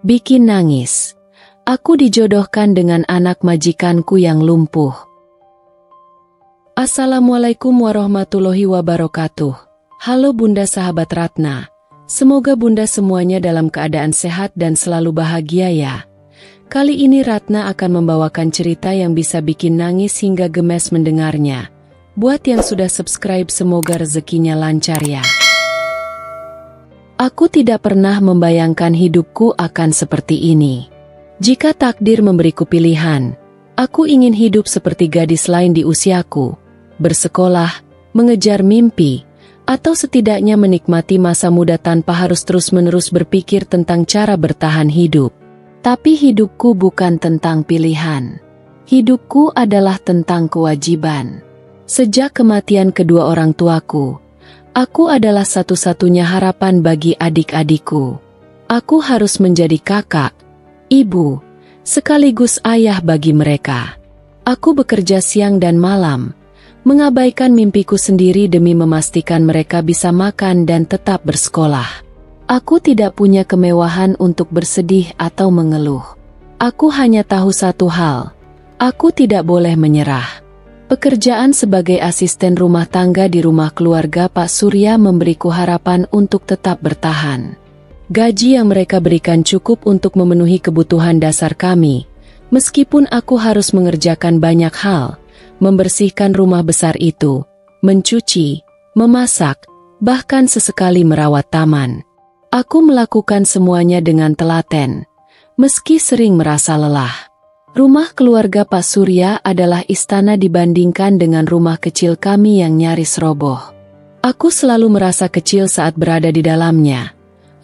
Bikin nangis. Aku dijodohkan dengan anak majikanku yang lumpuh. Assalamualaikum warahmatullahi wabarakatuh. Halo Bunda sahabat Ratna. Semoga Bunda semuanya dalam keadaan sehat dan selalu bahagia ya. Kali ini Ratna akan membawakan cerita yang bisa bikin nangis hingga gemes mendengarnya. Buat yang sudah subscribe semoga rezekinya lancar ya. Aku tidak pernah membayangkan hidupku akan seperti ini. Jika takdir memberiku pilihan, aku ingin hidup seperti gadis lain di usiaku, bersekolah, mengejar mimpi, atau setidaknya menikmati masa muda tanpa harus terus-menerus berpikir tentang cara bertahan hidup. Tapi hidupku bukan tentang pilihan. Hidupku adalah tentang kewajiban. Sejak kematian kedua orang tuaku, aku adalah satu-satunya harapan bagi adik-adikku. Aku harus menjadi kakak, ibu, sekaligus ayah bagi mereka. Aku bekerja siang dan malam, mengabaikan mimpiku sendiri demi memastikan mereka bisa makan dan tetap bersekolah. Aku tidak punya kemewahan untuk bersedih atau mengeluh. Aku hanya tahu satu hal, aku tidak boleh menyerah. Pekerjaan sebagai asisten rumah tangga di rumah keluarga Pak Surya memberiku harapan untuk tetap bertahan. Gaji yang mereka berikan cukup untuk memenuhi kebutuhan dasar kami, meskipun aku harus mengerjakan banyak hal, membersihkan rumah besar itu, mencuci, memasak, bahkan sesekali merawat taman. Aku melakukan semuanya dengan telaten, meski sering merasa lelah. Rumah keluarga Pak Surya adalah istana dibandingkan dengan rumah kecil kami yang nyaris roboh. Aku selalu merasa kecil saat berada di dalamnya.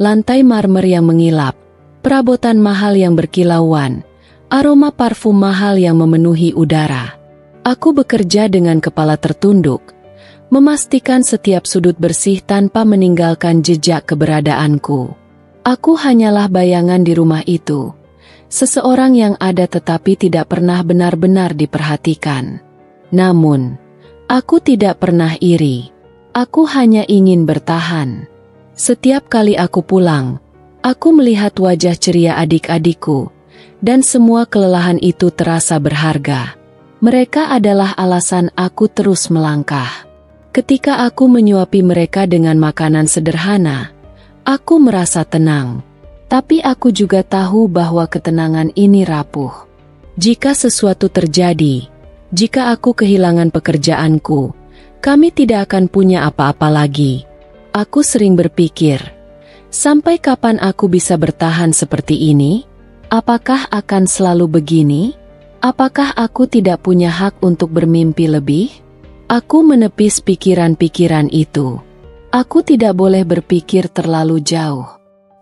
Lantai marmer yang mengilap, perabotan mahal yang berkilauan, aroma parfum mahal yang memenuhi udara. Aku bekerja dengan kepala tertunduk, memastikan setiap sudut bersih tanpa meninggalkan jejak keberadaanku. Aku hanyalah bayangan di rumah itu. Seseorang yang ada tetapi tidak pernah benar-benar diperhatikan. Namun, aku tidak pernah iri. Aku hanya ingin bertahan. Setiap kali aku pulang, aku melihat wajah ceria adik-adikku, dan semua kelelahan itu terasa berharga. Mereka adalah alasan aku terus melangkah. Ketika aku menyuapi mereka dengan makanan sederhana, aku merasa tenang. Tapi aku juga tahu bahwa ketenangan ini rapuh. Jika sesuatu terjadi, jika aku kehilangan pekerjaanku, kami tidak akan punya apa-apa lagi. Aku sering berpikir, sampai kapan aku bisa bertahan seperti ini? Apakah akan selalu begini? Apakah aku tidak punya hak untuk bermimpi lebih? Aku menepis pikiran-pikiran itu. Aku tidak boleh berpikir terlalu jauh.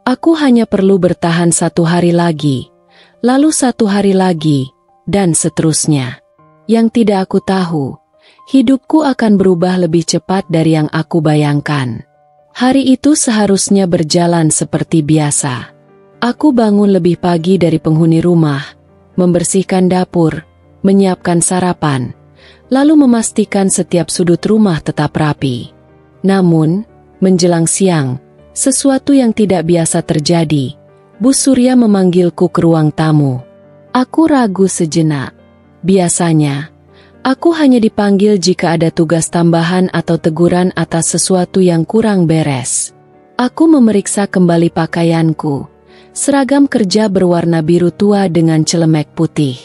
Aku hanya perlu bertahan 1 hari lagi, lalu 1 hari lagi, dan seterusnya. Yang tidak aku tahu, hidupku akan berubah lebih cepat dari yang aku bayangkan. Hari itu seharusnya berjalan seperti biasa. Aku bangun lebih pagi dari penghuni rumah, membersihkan dapur, menyiapkan sarapan, lalu memastikan setiap sudut rumah tetap rapi. Namun, menjelang siang, sesuatu yang tidak biasa terjadi. Bu Surya memanggilku ke ruang tamu. Aku ragu sejenak. Biasanya, aku hanya dipanggil jika ada tugas tambahan atau teguran atas sesuatu yang kurang beres. Aku memeriksa kembali pakaianku. Seragam kerja berwarna biru tua dengan celemek putih.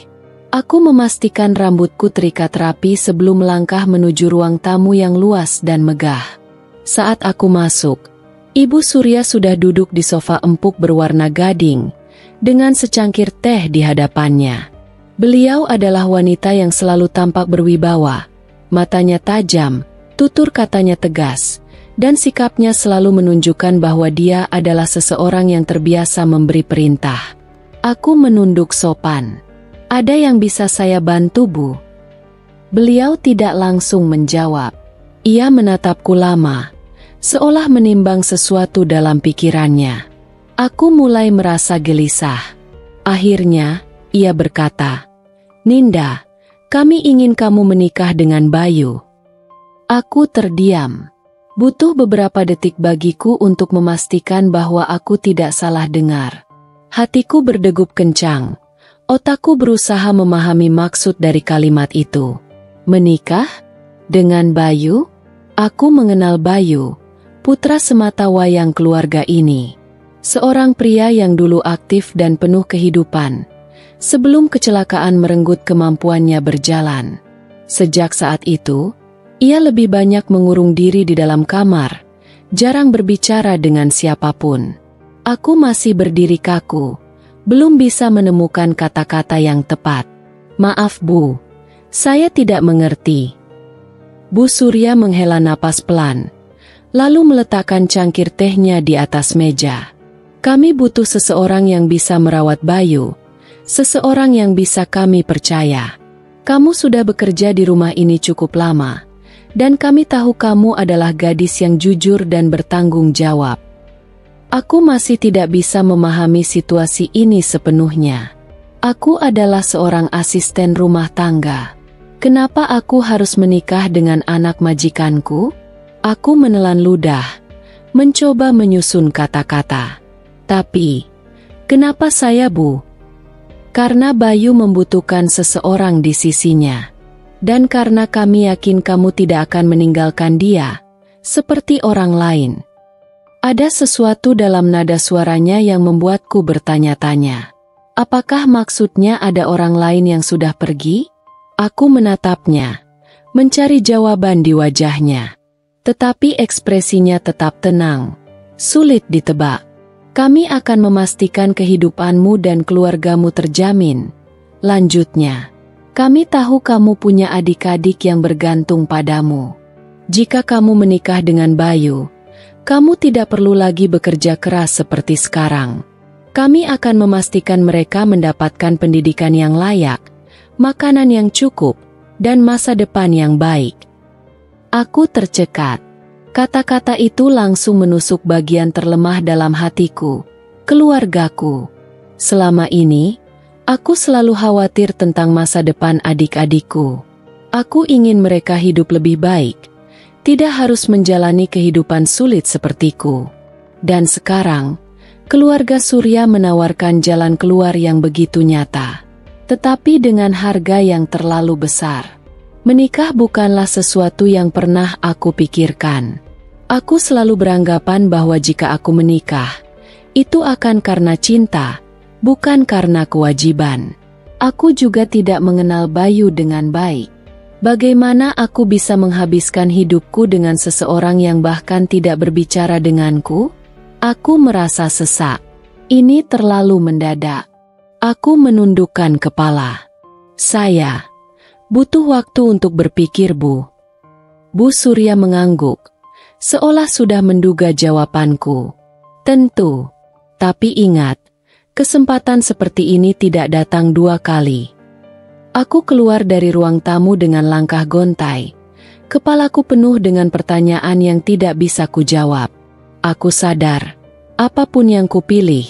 Aku memastikan rambutku terikat rapi sebelum melangkah menuju ruang tamu yang luas dan megah. Saat aku masuk, Ibu Surya sudah duduk di sofa empuk berwarna gading, dengan secangkir teh di hadapannya. Beliau adalah wanita yang selalu tampak berwibawa, matanya tajam, tutur katanya tegas, dan sikapnya selalu menunjukkan bahwa dia adalah seseorang yang terbiasa memberi perintah. Aku menunduk sopan. Ada yang bisa saya bantu, Bu? Beliau tidak langsung menjawab. Ia menatapku lama, seolah menimbang sesuatu dalam pikirannya. Aku mulai merasa gelisah. Akhirnya, ia berkata, "Ninda, kami ingin kamu menikah dengan Bayu." Aku terdiam. Butuh beberapa detik bagiku untuk memastikan bahwa aku tidak salah dengar. Hatiku berdegup kencang. Otakku berusaha memahami maksud dari kalimat itu. Menikah? Dengan Bayu? Aku mengenal Bayu, putra semata wayang keluarga ini. Seorang pria yang dulu aktif dan penuh kehidupan, sebelum kecelakaan merenggut kemampuannya berjalan. Sejak saat itu, ia lebih banyak mengurung diri di dalam kamar, jarang berbicara dengan siapapun. Aku masih berdiri kaku, belum bisa menemukan kata-kata yang tepat. Maaf Bu, saya tidak mengerti. Bu Surya menghela napas pelan, lalu meletakkan cangkir tehnya di atas meja. Kami butuh seseorang yang bisa merawat Bayu, seseorang yang bisa kami percaya. Kamu sudah bekerja di rumah ini cukup lama, dan kami tahu kamu adalah gadis yang jujur dan bertanggung jawab. Aku masih tidak bisa memahami situasi ini sepenuhnya. Aku adalah seorang asisten rumah tangga. Kenapa aku harus menikah dengan anak majikanku? Aku menelan ludah, mencoba menyusun kata-kata. Tapi, kenapa saya Bu? Karena Bayu membutuhkan seseorang di sisinya. Dan karena kami yakin kamu tidak akan meninggalkan dia, seperti orang lain. Ada sesuatu dalam nada suaranya yang membuatku bertanya-tanya. Apakah maksudnya ada orang lain yang sudah pergi? Aku menatapnya, mencari jawaban di wajahnya. Tetapi ekspresinya tetap tenang, sulit ditebak. Kami akan memastikan kehidupanmu dan keluargamu terjamin. Lanjutnya, kami tahu kamu punya adik-adik yang bergantung padamu. Jika kamu menikah dengan Bayu, kamu tidak perlu lagi bekerja keras seperti sekarang. Kami akan memastikan mereka mendapatkan pendidikan yang layak, makanan yang cukup, dan masa depan yang baik. Aku tercekat. Kata-kata itu langsung menusuk bagian terlemah dalam hatiku, keluargaku. Selama ini, aku selalu khawatir tentang masa depan adik-adikku. Aku ingin mereka hidup lebih baik, tidak harus menjalani kehidupan sulit sepertiku. Dan sekarang, keluarga Surya menawarkan jalan keluar yang begitu nyata. Tetapi dengan harga yang terlalu besar. Menikah bukanlah sesuatu yang pernah aku pikirkan. Aku selalu beranggapan bahwa jika aku menikah, itu akan karena cinta, bukan karena kewajiban. Aku juga tidak mengenal Bayu dengan baik. Bagaimana aku bisa menghabiskan hidupku dengan seseorang yang bahkan tidak berbicara denganku? Aku merasa sesak. Ini terlalu mendadak. Aku menundukkan kepala. Saya butuh waktu untuk berpikir, Bu. Bu Surya mengangguk, seolah sudah menduga jawabanku. Tentu, tapi ingat, kesempatan seperti ini tidak datang dua kali. Aku keluar dari ruang tamu dengan langkah gontai. Kepalaku penuh dengan pertanyaan yang tidak bisa kujawab. Aku sadar, apapun yang kupilih,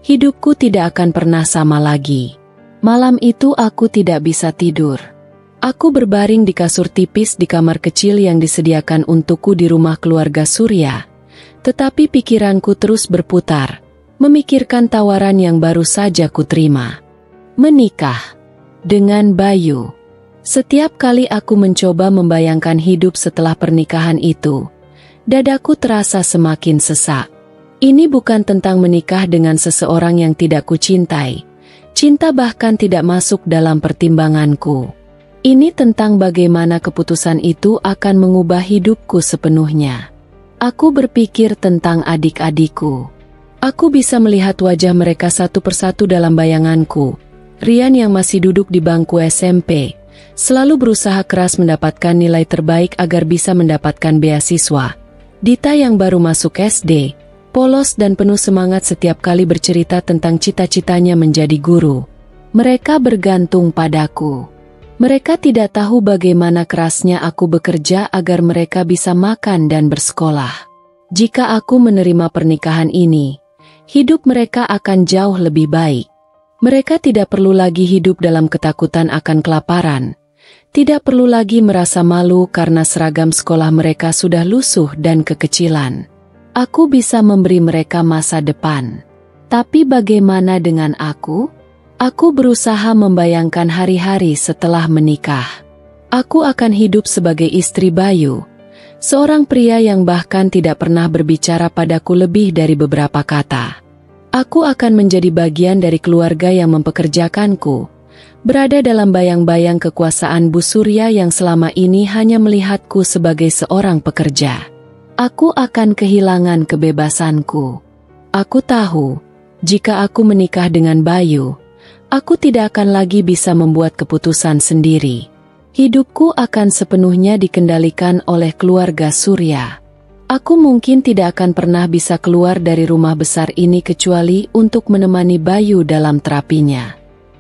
hidupku tidak akan pernah sama lagi. Malam itu aku tidak bisa tidur. Aku berbaring di kasur tipis di kamar kecil yang disediakan untukku di rumah keluarga Surya. Tetapi pikiranku terus berputar, memikirkan tawaran yang baru saja kuterima. Menikah dengan Bayu. Setiap kali aku mencoba membayangkan hidup setelah pernikahan itu, dadaku terasa semakin sesak. Ini bukan tentang menikah dengan seseorang yang tidak kucintai. Cinta bahkan tidak masuk dalam pertimbanganku. Ini tentang bagaimana keputusan itu akan mengubah hidupku sepenuhnya. Aku berpikir tentang adik-adikku. Aku bisa melihat wajah mereka satu persatu dalam bayanganku. Rian yang masih duduk di bangku SMP, selalu berusaha keras mendapatkan nilai terbaik agar bisa mendapatkan beasiswa. Dita yang baru masuk SD, polos dan penuh semangat setiap kali bercerita tentang cita-citanya menjadi guru. Mereka bergantung padaku. Mereka tidak tahu bagaimana kerasnya aku bekerja agar mereka bisa makan dan bersekolah. Jika aku menerima pernikahan ini, hidup mereka akan jauh lebih baik. Mereka tidak perlu lagi hidup dalam ketakutan akan kelaparan. Tidak perlu lagi merasa malu karena seragam sekolah mereka sudah lusuh dan kekecilan. Aku bisa memberi mereka masa depan. Tapi bagaimana dengan aku? Aku berusaha membayangkan hari-hari setelah menikah. Aku akan hidup sebagai istri Bayu, seorang pria yang bahkan tidak pernah berbicara padaku lebih dari beberapa kata. Aku akan menjadi bagian dari keluarga yang mempekerjakanku, berada dalam bayang-bayang kekuasaan Bu Surya yang selama ini hanya melihatku sebagai seorang pekerja. Aku akan kehilangan kebebasanku. Aku tahu, jika aku menikah dengan Bayu, aku tidak akan lagi bisa membuat keputusan sendiri. Hidupku akan sepenuhnya dikendalikan oleh keluarga Surya. Aku mungkin tidak akan pernah bisa keluar dari rumah besar ini kecuali untuk menemani Bayu dalam terapinya.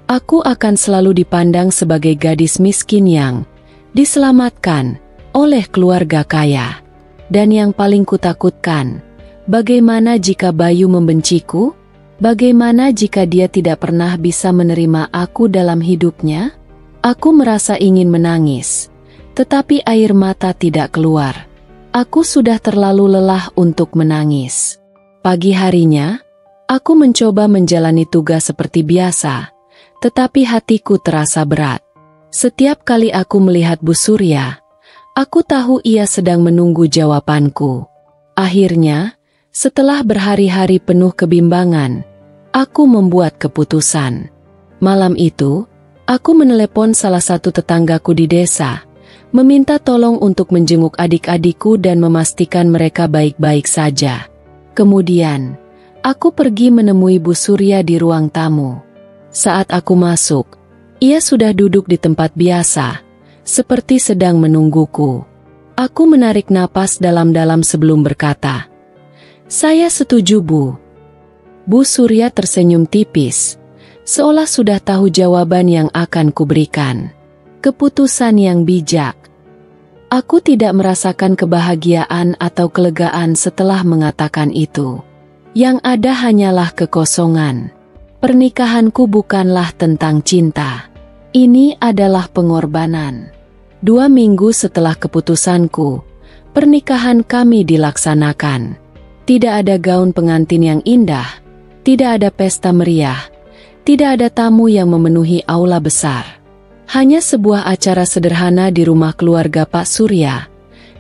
Aku akan selalu dipandang sebagai gadis miskin yang diselamatkan oleh keluarga kaya. Dan yang paling kutakutkan, bagaimana jika Bayu membenciku? Bagaimana jika dia tidak pernah bisa menerima aku dalam hidupnya? Aku merasa ingin menangis, tetapi air mata tidak keluar. Aku sudah terlalu lelah untuk menangis. Pagi harinya, aku mencoba menjalani tugas seperti biasa, tetapi hatiku terasa berat. Setiap kali aku melihat Bu Surya, aku tahu ia sedang menunggu jawabanku. Akhirnya, setelah berhari-hari penuh kebimbangan, aku membuat keputusan. Malam itu, aku menelepon salah satu tetanggaku di desa, meminta tolong untuk menjenguk adik-adikku dan memastikan mereka baik-baik saja. Kemudian, aku pergi menemui Bu Surya di ruang tamu. Saat aku masuk, ia sudah duduk di tempat biasa, seperti sedang menungguku. Aku menarik napas dalam-dalam sebelum berkata, "Saya setuju, Bu." Bu Surya tersenyum tipis, seolah sudah tahu jawaban yang akan kuberikan. Keputusan yang bijak. Aku tidak merasakan kebahagiaan atau kelegaan setelah mengatakan itu. Yang ada hanyalah kekosongan. Pernikahanku bukanlah tentang cinta. Ini adalah pengorbanan. 2 minggu setelah keputusanku, pernikahan kami dilaksanakan. Tidak ada gaun pengantin yang indah, tidak ada pesta meriah, tidak ada tamu yang memenuhi aula besar. Hanya sebuah acara sederhana di rumah keluarga Pak Surya,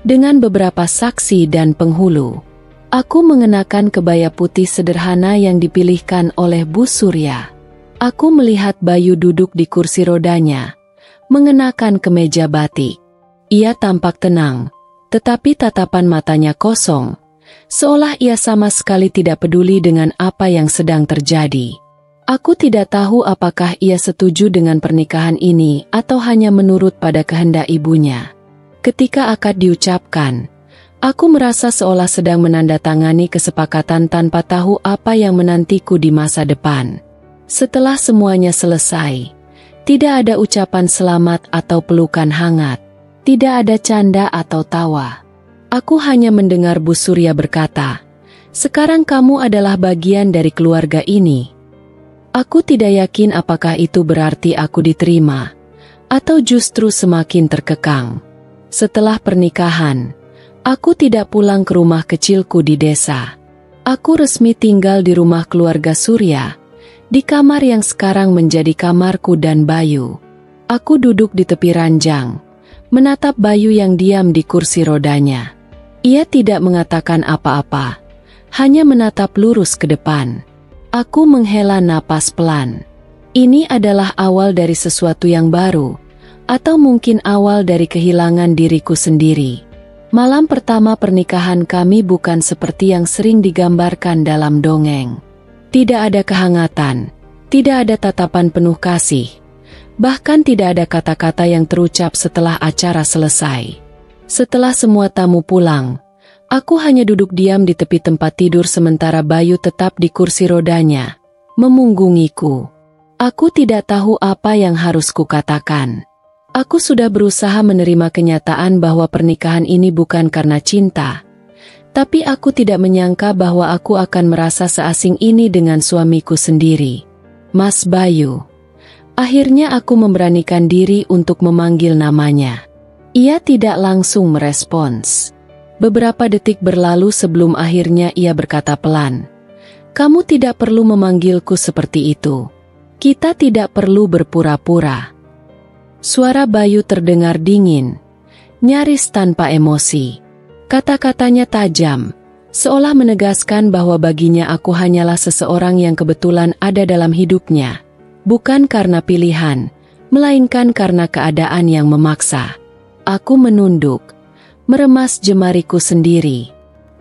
dengan beberapa saksi dan penghulu. Aku mengenakan kebaya putih sederhana yang dipilihkan oleh Bu Surya. Aku melihat Bayu duduk di kursi rodanya, mengenakan kemeja batik. Ia tampak tenang, tetapi tatapan matanya kosong, seolah ia sama sekali tidak peduli dengan apa yang sedang terjadi. Aku tidak tahu apakah ia setuju dengan pernikahan ini atau hanya menurut pada kehendak ibunya. Ketika akad diucapkan, aku merasa seolah sedang menandatangani kesepakatan tanpa tahu apa yang menantiku di masa depan. Setelah semuanya selesai, tidak ada ucapan selamat atau pelukan hangat, tidak ada canda atau tawa. Aku hanya mendengar Bu Surya berkata, "Sekarang kamu adalah bagian dari keluarga ini." Aku tidak yakin apakah itu berarti aku diterima, atau justru semakin terkekang. Setelah pernikahan, aku tidak pulang ke rumah kecilku di desa. Aku resmi tinggal di rumah keluarga Surya, di kamar yang sekarang menjadi kamarku dan Bayu. Aku duduk di tepi ranjang, menatap Bayu yang diam di kursi rodanya. Ia tidak mengatakan apa-apa, hanya menatap lurus ke depan. Aku menghela napas pelan. Ini adalah awal dari sesuatu yang baru, atau mungkin awal dari kehilangan diriku sendiri. Malam pertama pernikahan kami bukan seperti yang sering digambarkan dalam dongeng. Tidak ada kehangatan, tidak ada tatapan penuh kasih, bahkan tidak ada kata-kata yang terucap setelah acara selesai. Setelah semua tamu pulang, aku hanya duduk diam di tepi tempat tidur sementara Bayu tetap di kursi rodanya, memunggungiku. Aku tidak tahu apa yang harus kukatakan. Aku sudah berusaha menerima kenyataan bahwa pernikahan ini bukan karena cinta, tapi aku tidak menyangka bahwa aku akan merasa seasing ini dengan suamiku sendiri, Mas Bayu. Akhirnya aku memberanikan diri untuk memanggil namanya. Ia tidak langsung merespons. Beberapa detik berlalu sebelum akhirnya ia berkata pelan, Kamu tidak perlu memanggilku seperti itu. Kita tidak perlu berpura-pura. Suara Bayu terdengar dingin, nyaris tanpa emosi. Kata-katanya tajam, seolah menegaskan bahwa baginya aku hanyalah seseorang yang kebetulan ada dalam hidupnya, bukan karena pilihan, melainkan karena keadaan yang memaksa. Aku menunduk, meremas jemariku sendiri.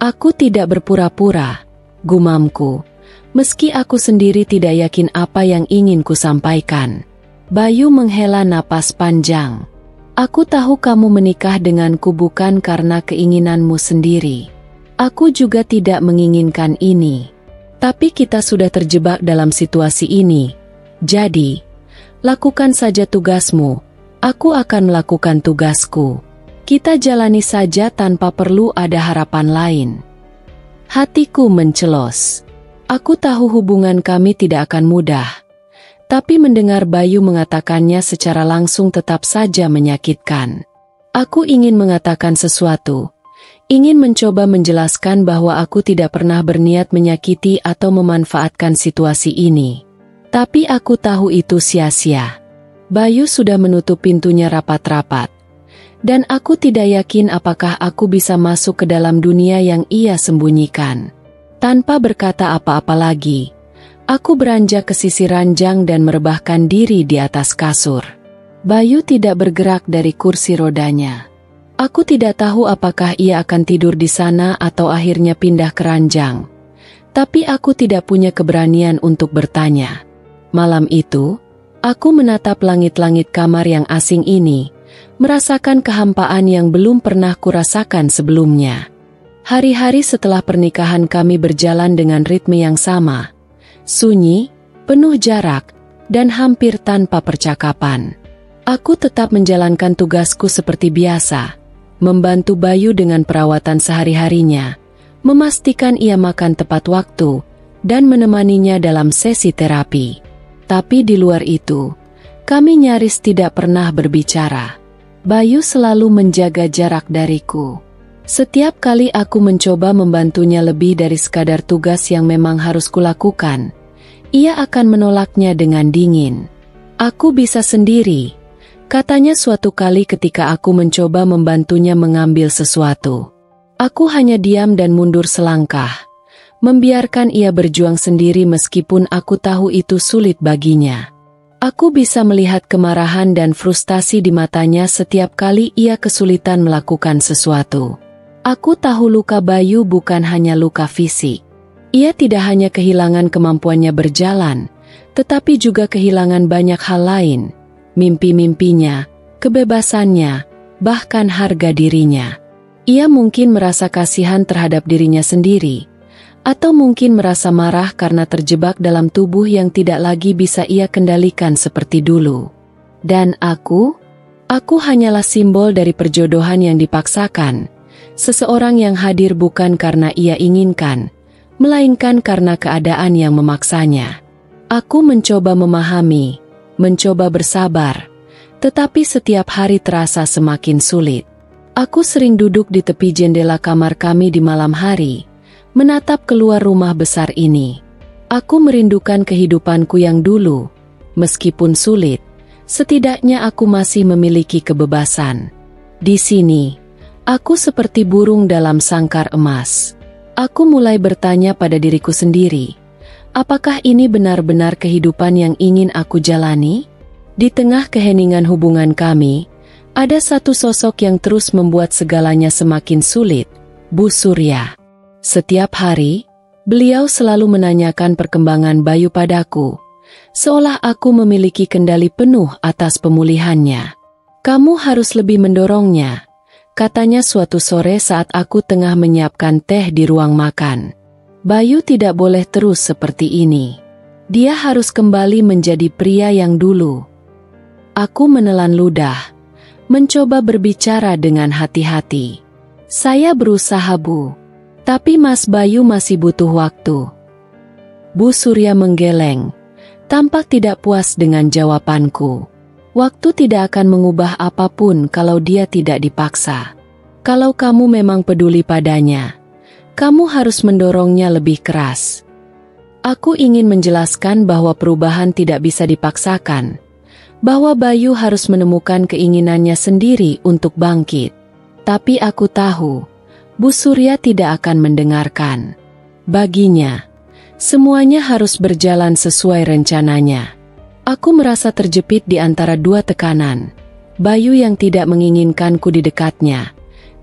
Aku tidak berpura-pura, gumamku, meski aku sendiri tidak yakin apa yang ingin ku sampaikan. Bayu menghela napas panjang. Aku tahu kamu menikah denganku bukan karena keinginanmu sendiri. Aku juga tidak menginginkan ini. Tapi kita sudah terjebak dalam situasi ini. Jadi, lakukan saja tugasmu. Aku akan melakukan tugasku. Kita jalani saja tanpa perlu ada harapan lain. Hatiku mencelos. Aku tahu hubungan kami tidak akan mudah. Tapi mendengar Bayu mengatakannya secara langsung tetap saja menyakitkan. Aku ingin mengatakan sesuatu. Ingin mencoba menjelaskan bahwa aku tidak pernah berniat menyakiti atau memanfaatkan situasi ini. Tapi aku tahu itu sia-sia. Bayu sudah menutup pintunya rapat-rapat. Dan aku tidak yakin apakah aku bisa masuk ke dalam dunia yang ia sembunyikan. Tanpa berkata apa-apa lagi, aku beranjak ke sisi ranjang dan merebahkan diri di atas kasur. Bayu tidak bergerak dari kursi rodanya. Aku tidak tahu apakah ia akan tidur di sana atau akhirnya pindah ke ranjang. Tapi aku tidak punya keberanian untuk bertanya. Malam itu, aku menatap langit-langit kamar yang asing ini, merasakan kehampaan yang belum pernah kurasakan sebelumnya. Hari-hari setelah pernikahan kami berjalan dengan ritme yang sama. Sunyi, penuh jarak, dan hampir tanpa percakapan. Aku tetap menjalankan tugasku seperti biasa, membantu Bayu dengan perawatan sehari-harinya, memastikan ia makan tepat waktu, dan menemaninya dalam sesi terapi. Tapi di luar itu, kami nyaris tidak pernah berbicara. Bayu selalu menjaga jarak dariku. Setiap kali aku mencoba membantunya lebih dari sekadar tugas yang memang harus kulakukan, ia akan menolaknya dengan dingin. Aku bisa sendiri, katanya suatu kali ketika aku mencoba membantunya mengambil sesuatu. Aku hanya diam dan mundur selangkah, membiarkan ia berjuang sendiri meskipun aku tahu itu sulit baginya. Aku bisa melihat kemarahan dan frustasi di matanya setiap kali ia kesulitan melakukan sesuatu. Aku tahu luka Bayu bukan hanya luka fisik. Ia tidak hanya kehilangan kemampuannya berjalan, tetapi juga kehilangan banyak hal lain. Mimpi-mimpinya, kebebasannya, bahkan harga dirinya. Ia mungkin merasa kasihan terhadap dirinya sendiri, atau mungkin merasa marah karena terjebak dalam tubuh yang tidak lagi bisa ia kendalikan seperti dulu. Dan aku hanyalah simbol dari perjodohan yang dipaksakan. Seseorang yang hadir bukan karena ia inginkan, melainkan karena keadaan yang memaksanya. Aku mencoba memahami, mencoba bersabar, tetapi setiap hari terasa semakin sulit. Aku sering duduk di tepi jendela kamar kami di malam hari, menatap keluar rumah besar ini. Aku merindukan kehidupanku yang dulu. Meskipun sulit, setidaknya aku masih memiliki kebebasan. Di sini, aku seperti burung dalam sangkar emas. Aku mulai bertanya pada diriku sendiri, apakah ini benar-benar kehidupan yang ingin aku jalani? Di tengah keheningan hubungan kami, ada satu sosok yang terus membuat segalanya semakin sulit, Bu Surya. Setiap hari, beliau selalu menanyakan perkembangan Bayu padaku, seolah aku memiliki kendali penuh atas pemulihannya. Kamu harus lebih mendorongnya, katanya suatu sore saat aku tengah menyiapkan teh di ruang makan. Bayu tidak boleh terus seperti ini. Dia harus kembali menjadi pria yang dulu. Aku menelan ludah, mencoba berbicara dengan hati-hati. Saya berusaha, Bu. Tapi Mas Bayu masih butuh waktu. Bu Surya menggeleng, tampak tidak puas dengan jawabanku. Waktu tidak akan mengubah apapun kalau dia tidak dipaksa. Kalau kamu memang peduli padanya, kamu harus mendorongnya lebih keras. Aku ingin menjelaskan bahwa perubahan tidak bisa dipaksakan, bahwa Bayu harus menemukan keinginannya sendiri untuk bangkit. Tapi aku tahu, Bu Surya tidak akan mendengarkan. Baginya, semuanya harus berjalan sesuai rencananya. Aku merasa terjepit di antara dua tekanan, Bayu yang tidak menginginkanku di dekatnya,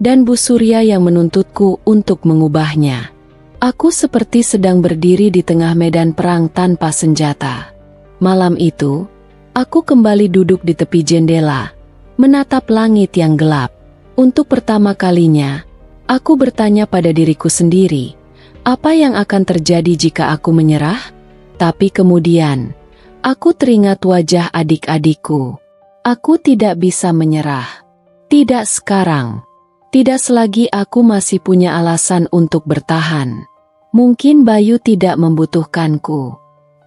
dan Bu Surya yang menuntutku untuk mengubahnya. Aku seperti sedang berdiri di tengah medan perang tanpa senjata. Malam itu, aku kembali duduk di tepi jendela, menatap langit yang gelap. Untuk pertama kalinya, aku bertanya pada diriku sendiri, apa yang akan terjadi jika aku menyerah? Tapi kemudian, aku teringat wajah adik-adikku. Aku tidak bisa menyerah. Tidak sekarang. Tidak selagi aku masih punya alasan untuk bertahan. Mungkin Bayu tidak membutuhkanku.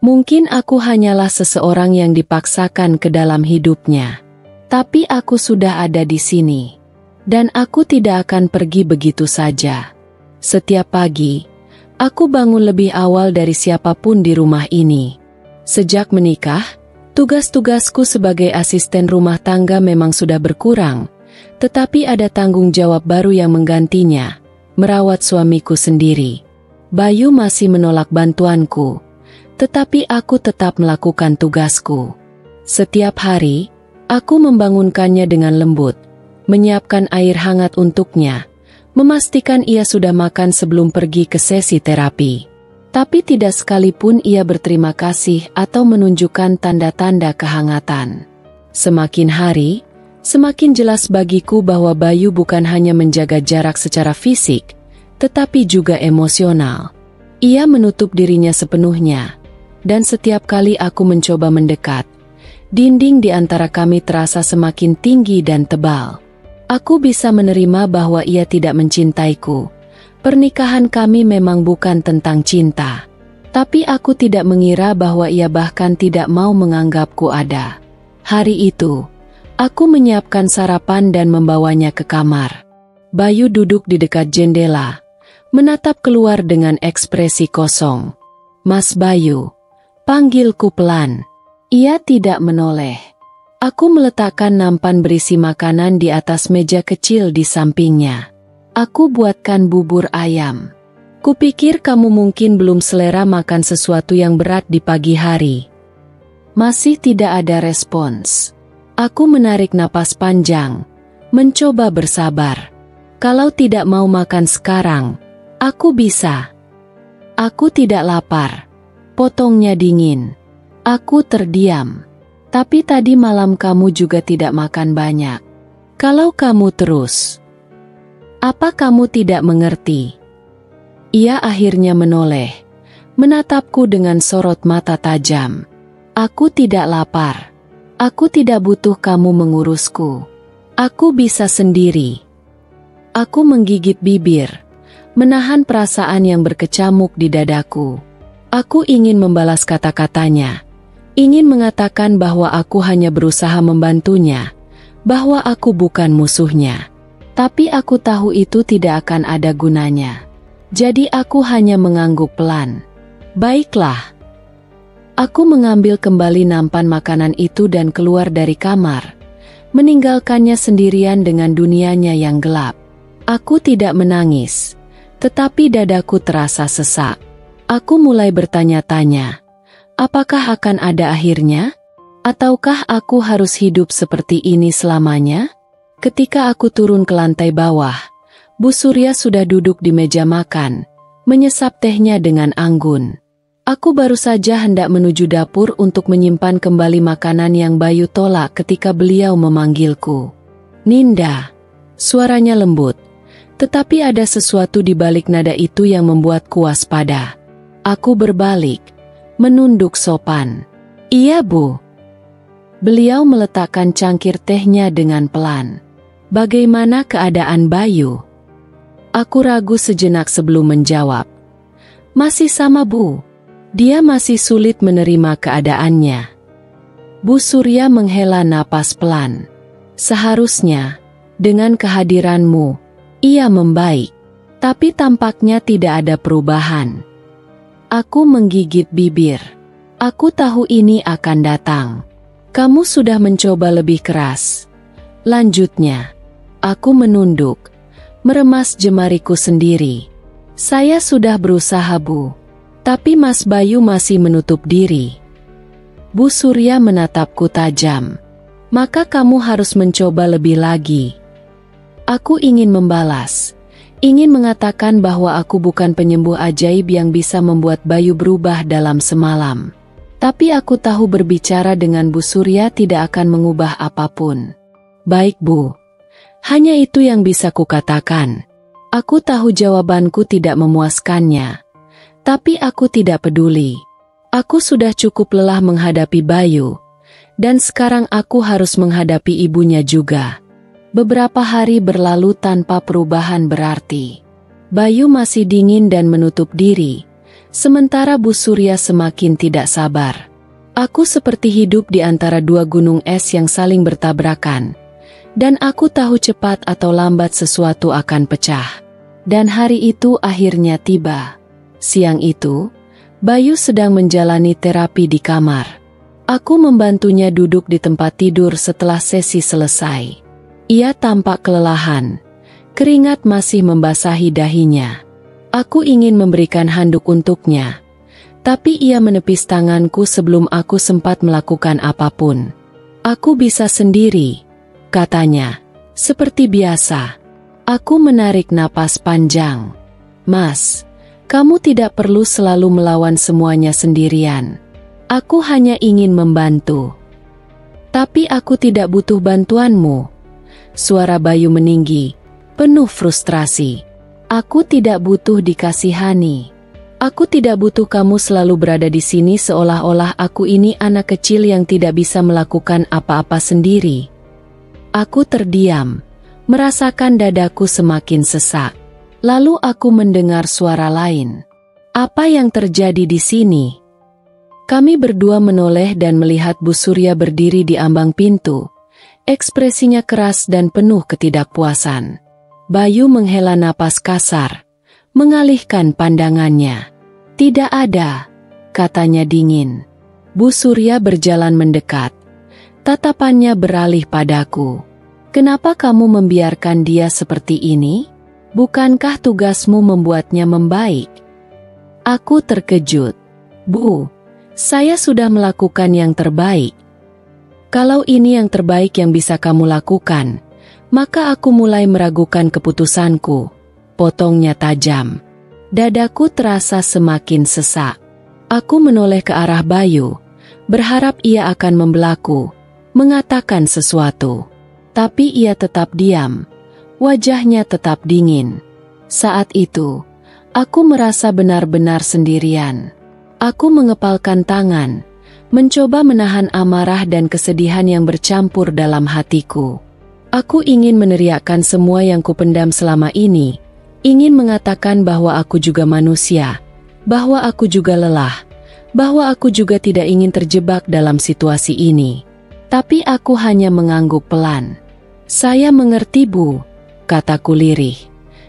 Mungkin aku hanyalah seseorang yang dipaksakan ke dalam hidupnya. Tapi aku sudah ada di sini. Dan aku tidak akan pergi begitu saja. Setiap pagi, aku bangun lebih awal dari siapapun di rumah ini. Sejak menikah, tugas-tugasku sebagai asisten rumah tangga memang sudah berkurang. Tetapi ada tanggung jawab baru yang menggantinya, merawat suamiku sendiri. Bayu masih menolak bantuanku, tetapi aku tetap melakukan tugasku. Setiap hari, aku membangunkannya dengan lembut, menyiapkan air hangat untuknya, memastikan ia sudah makan sebelum pergi ke sesi terapi. Tapi tidak sekalipun ia berterima kasih atau menunjukkan tanda-tanda kehangatan. Semakin hari, semakin jelas bagiku bahwa Bayu bukan hanya menjaga jarak secara fisik, tetapi juga emosional. Ia menutup dirinya sepenuhnya, dan setiap kali aku mencoba mendekat, dinding di antara kami terasa semakin tinggi dan tebal. Aku bisa menerima bahwa ia tidak mencintaiku. Pernikahan kami memang bukan tentang cinta. Tapi aku tidak mengira bahwa ia bahkan tidak mau menganggapku ada. Hari itu, aku menyiapkan sarapan dan membawanya ke kamar. Bayu duduk di dekat jendela, menatap keluar dengan ekspresi kosong. "Mas Bayu," panggilku pelan. Ia tidak menoleh. Aku meletakkan nampan berisi makanan di atas meja kecil di sampingnya. Aku buatkan bubur ayam. Kupikir kamu mungkin belum selera makan sesuatu yang berat di pagi hari. Masih tidak ada respons. Aku menarik napas panjang, mencoba bersabar. Kalau tidak mau makan sekarang, aku bisa. Aku tidak lapar. Potongnya dingin. Aku terdiam. Tapi tadi malam kamu juga tidak makan banyak. Kalau kamu terus... Apa kamu tidak mengerti? Ia akhirnya menoleh, menatapku dengan sorot mata tajam. Aku tidak lapar. Aku tidak butuh kamu mengurusku. Aku bisa sendiri. Aku menggigit bibir, menahan perasaan yang berkecamuk di dadaku. Aku ingin membalas kata-katanya, ingin mengatakan bahwa aku hanya berusaha membantunya, bahwa aku bukan musuhnya. Tapi aku tahu itu tidak akan ada gunanya. Jadi aku hanya mengangguk pelan. Baiklah. Aku mengambil kembali nampan makanan itu dan keluar dari kamar, meninggalkannya sendirian dengan dunianya yang gelap. Aku tidak menangis, tetapi dadaku terasa sesak. Aku mulai bertanya-tanya, apakah akan ada akhirnya? Ataukah aku harus hidup seperti ini selamanya? Ketika aku turun ke lantai bawah, Bu Surya sudah duduk di meja makan, menyesap tehnya dengan anggun. Aku baru saja hendak menuju dapur untuk menyimpan kembali makanan yang Bayu tolak ketika beliau memanggilku. "Ninda," suaranya lembut, tetapi ada sesuatu di balik nada itu yang membuatku waspada. Aku berbalik, menunduk sopan. "Iya, Bu." Beliau meletakkan cangkir tehnya dengan pelan. "Bagaimana keadaan Bayu?" Aku ragu sejenak sebelum menjawab. "Masih sama, Bu. Dia masih sulit menerima keadaannya." Bu Surya menghela napas pelan. "Seharusnya, dengan kehadiranmu, ia membaik. Tapi tampaknya tidak ada perubahan." Aku menggigit bibir. Aku tahu ini akan datang. Kamu sudah mencoba lebih keras. Lanjutnya, aku menunduk, meremas jemariku sendiri. Saya sudah berusaha, Bu. Tapi Mas Bayu masih menutup diri. Bu Surya menatapku tajam. Maka kamu harus mencoba lebih lagi. Aku ingin membalas. Ingin mengatakan bahwa aku bukan penyembuh ajaib yang bisa membuat Bayu berubah dalam semalam. Tapi aku tahu berbicara dengan Bu Surya tidak akan mengubah apapun. Baik, Bu. Hanya itu yang bisa kukatakan. Aku tahu jawabanku tidak memuaskannya. Tapi aku tidak peduli. Aku sudah cukup lelah menghadapi Bayu. Dan sekarang aku harus menghadapi ibunya juga. Beberapa hari berlalu tanpa perubahan berarti. Bayu masih dingin dan menutup diri. Sementara Bu Surya semakin tidak sabar. Aku seperti hidup di antara dua gunung es yang saling bertabrakan. Dan aku tahu cepat atau lambat sesuatu akan pecah. Dan hari itu akhirnya tiba. Siang itu, Bayu sedang menjalani terapi di kamar. Aku membantunya duduk di tempat tidur setelah sesi selesai. Ia tampak kelelahan. Keringat masih membasahi dahinya. Aku ingin memberikan handuk untuknya. Tapi ia menepis tanganku sebelum aku sempat melakukan apapun. Aku bisa sendiri, katanya. Seperti biasa. Aku menarik napas panjang. Mas, kamu tidak perlu selalu melawan semuanya sendirian. Aku hanya ingin membantu. Tapi aku tidak butuh bantuanmu. Suara Bayu meninggi, penuh frustrasi. Aku tidak butuh dikasihani. Aku tidak butuh kamu selalu berada di sini seolah-olah aku ini anak kecil yang tidak bisa melakukan apa-apa sendiri. Aku terdiam, merasakan dadaku semakin sesak. Lalu aku mendengar suara lain. Apa yang terjadi di sini? Kami berdua menoleh dan melihat Bu Surya berdiri di ambang pintu. Ekspresinya keras dan penuh ketidakpuasan. Bayu menghela napas kasar, mengalihkan pandangannya. Tidak ada, katanya dingin. Bu Surya berjalan mendekat. Tatapannya beralih padaku. Kenapa kamu membiarkan dia seperti ini? Bukankah tugasmu membuatnya membaik? Aku terkejut. Bu, saya sudah melakukan yang terbaik. Kalau ini yang terbaik yang bisa kamu lakukan, maka aku mulai meragukan keputusanku. Potongnya tajam. Dadaku terasa semakin sesak. Aku menoleh ke arah Bayu, berharap ia akan membelaku, mengatakan sesuatu. Tapi ia tetap diam. Wajahnya tetap dingin. Saat itu, aku merasa benar-benar sendirian. Aku mengepalkan tangan, mencoba menahan amarah dan kesedihan yang bercampur dalam hatiku. Aku ingin meneriakkan semua yang kupendam selama ini, ingin mengatakan bahwa aku juga manusia, bahwa aku juga lelah, bahwa aku juga tidak ingin terjebak dalam situasi ini. Tapi aku hanya mengangguk pelan. Saya mengerti, Bu, kataku lirih.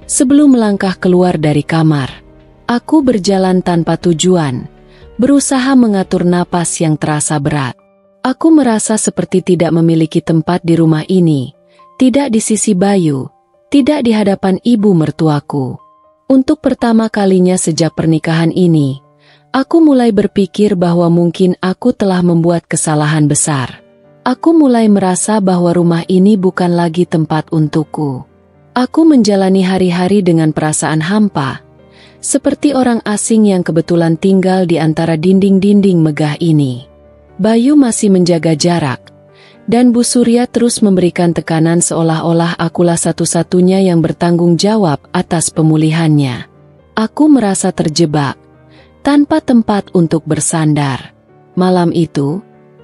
Sebelum melangkah keluar dari kamar, aku berjalan tanpa tujuan, berusaha mengatur napas yang terasa berat. Aku merasa seperti tidak memiliki tempat di rumah ini, tidak di sisi Bayu, tidak di hadapan ibu mertuaku. Untuk pertama kalinya sejak pernikahan ini, aku mulai berpikir bahwa mungkin aku telah membuat kesalahan besar. Aku mulai merasa bahwa rumah ini bukan lagi tempat untukku. Aku menjalani hari-hari dengan perasaan hampa, seperti orang asing yang kebetulan tinggal di antara dinding-dinding megah ini. Bayu masih menjaga jarak, dan Bu Surya terus memberikan tekanan seolah-olah akulah satu-satunya yang bertanggung jawab atas pemulihannya. Aku merasa terjebak, tanpa tempat untuk bersandar. Malam itu,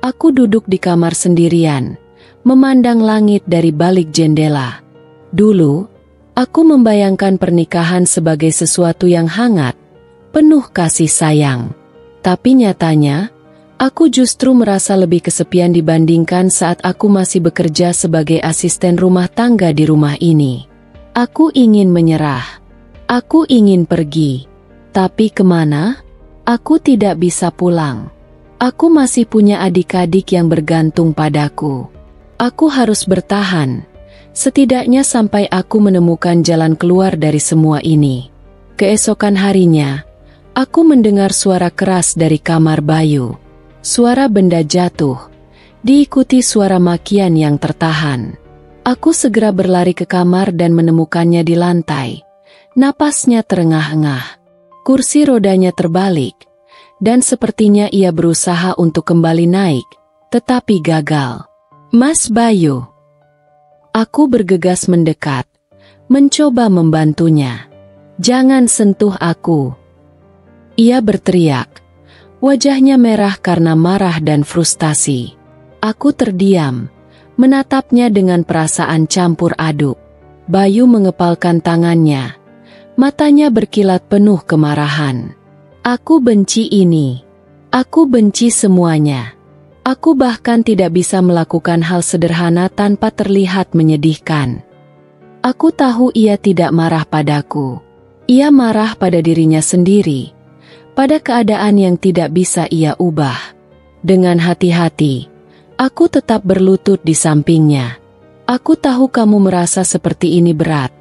aku duduk di kamar sendirian, memandang langit dari balik jendela. Dulu, aku membayangkan pernikahan sebagai sesuatu yang hangat, penuh kasih sayang. Tapi nyatanya, aku justru merasa lebih kesepian dibandingkan saat aku masih bekerja sebagai asisten rumah tangga di rumah ini. Aku ingin menyerah. Aku ingin pergi. Tapi kemana? Aku tidak bisa pulang. Aku masih punya adik-adik yang bergantung padaku. Aku harus bertahan, setidaknya sampai aku menemukan jalan keluar dari semua ini. Keesokan harinya, aku mendengar suara keras dari kamar Bayu. Suara benda jatuh, diikuti suara makian yang tertahan. Aku segera berlari ke kamar dan menemukannya di lantai. Napasnya terengah-engah. Kursi rodanya terbalik, dan sepertinya ia berusaha untuk kembali naik, tetapi gagal. Mas Bayu. Aku bergegas mendekat, mencoba membantunya. Jangan sentuh aku. Ia berteriak. Wajahnya merah karena marah dan frustasi. Aku terdiam, menatapnya dengan perasaan campur aduk. Bayu mengepalkan tangannya. Matanya berkilat penuh kemarahan. Aku benci ini. Aku benci semuanya. Aku bahkan tidak bisa melakukan hal sederhana tanpa terlihat menyedihkan. Aku tahu ia tidak marah padaku. Ia marah pada dirinya sendiri, pada keadaan yang tidak bisa ia ubah. Dengan hati-hati, aku tetap berlutut di sampingnya. Aku tahu kamu merasa seperti ini berat,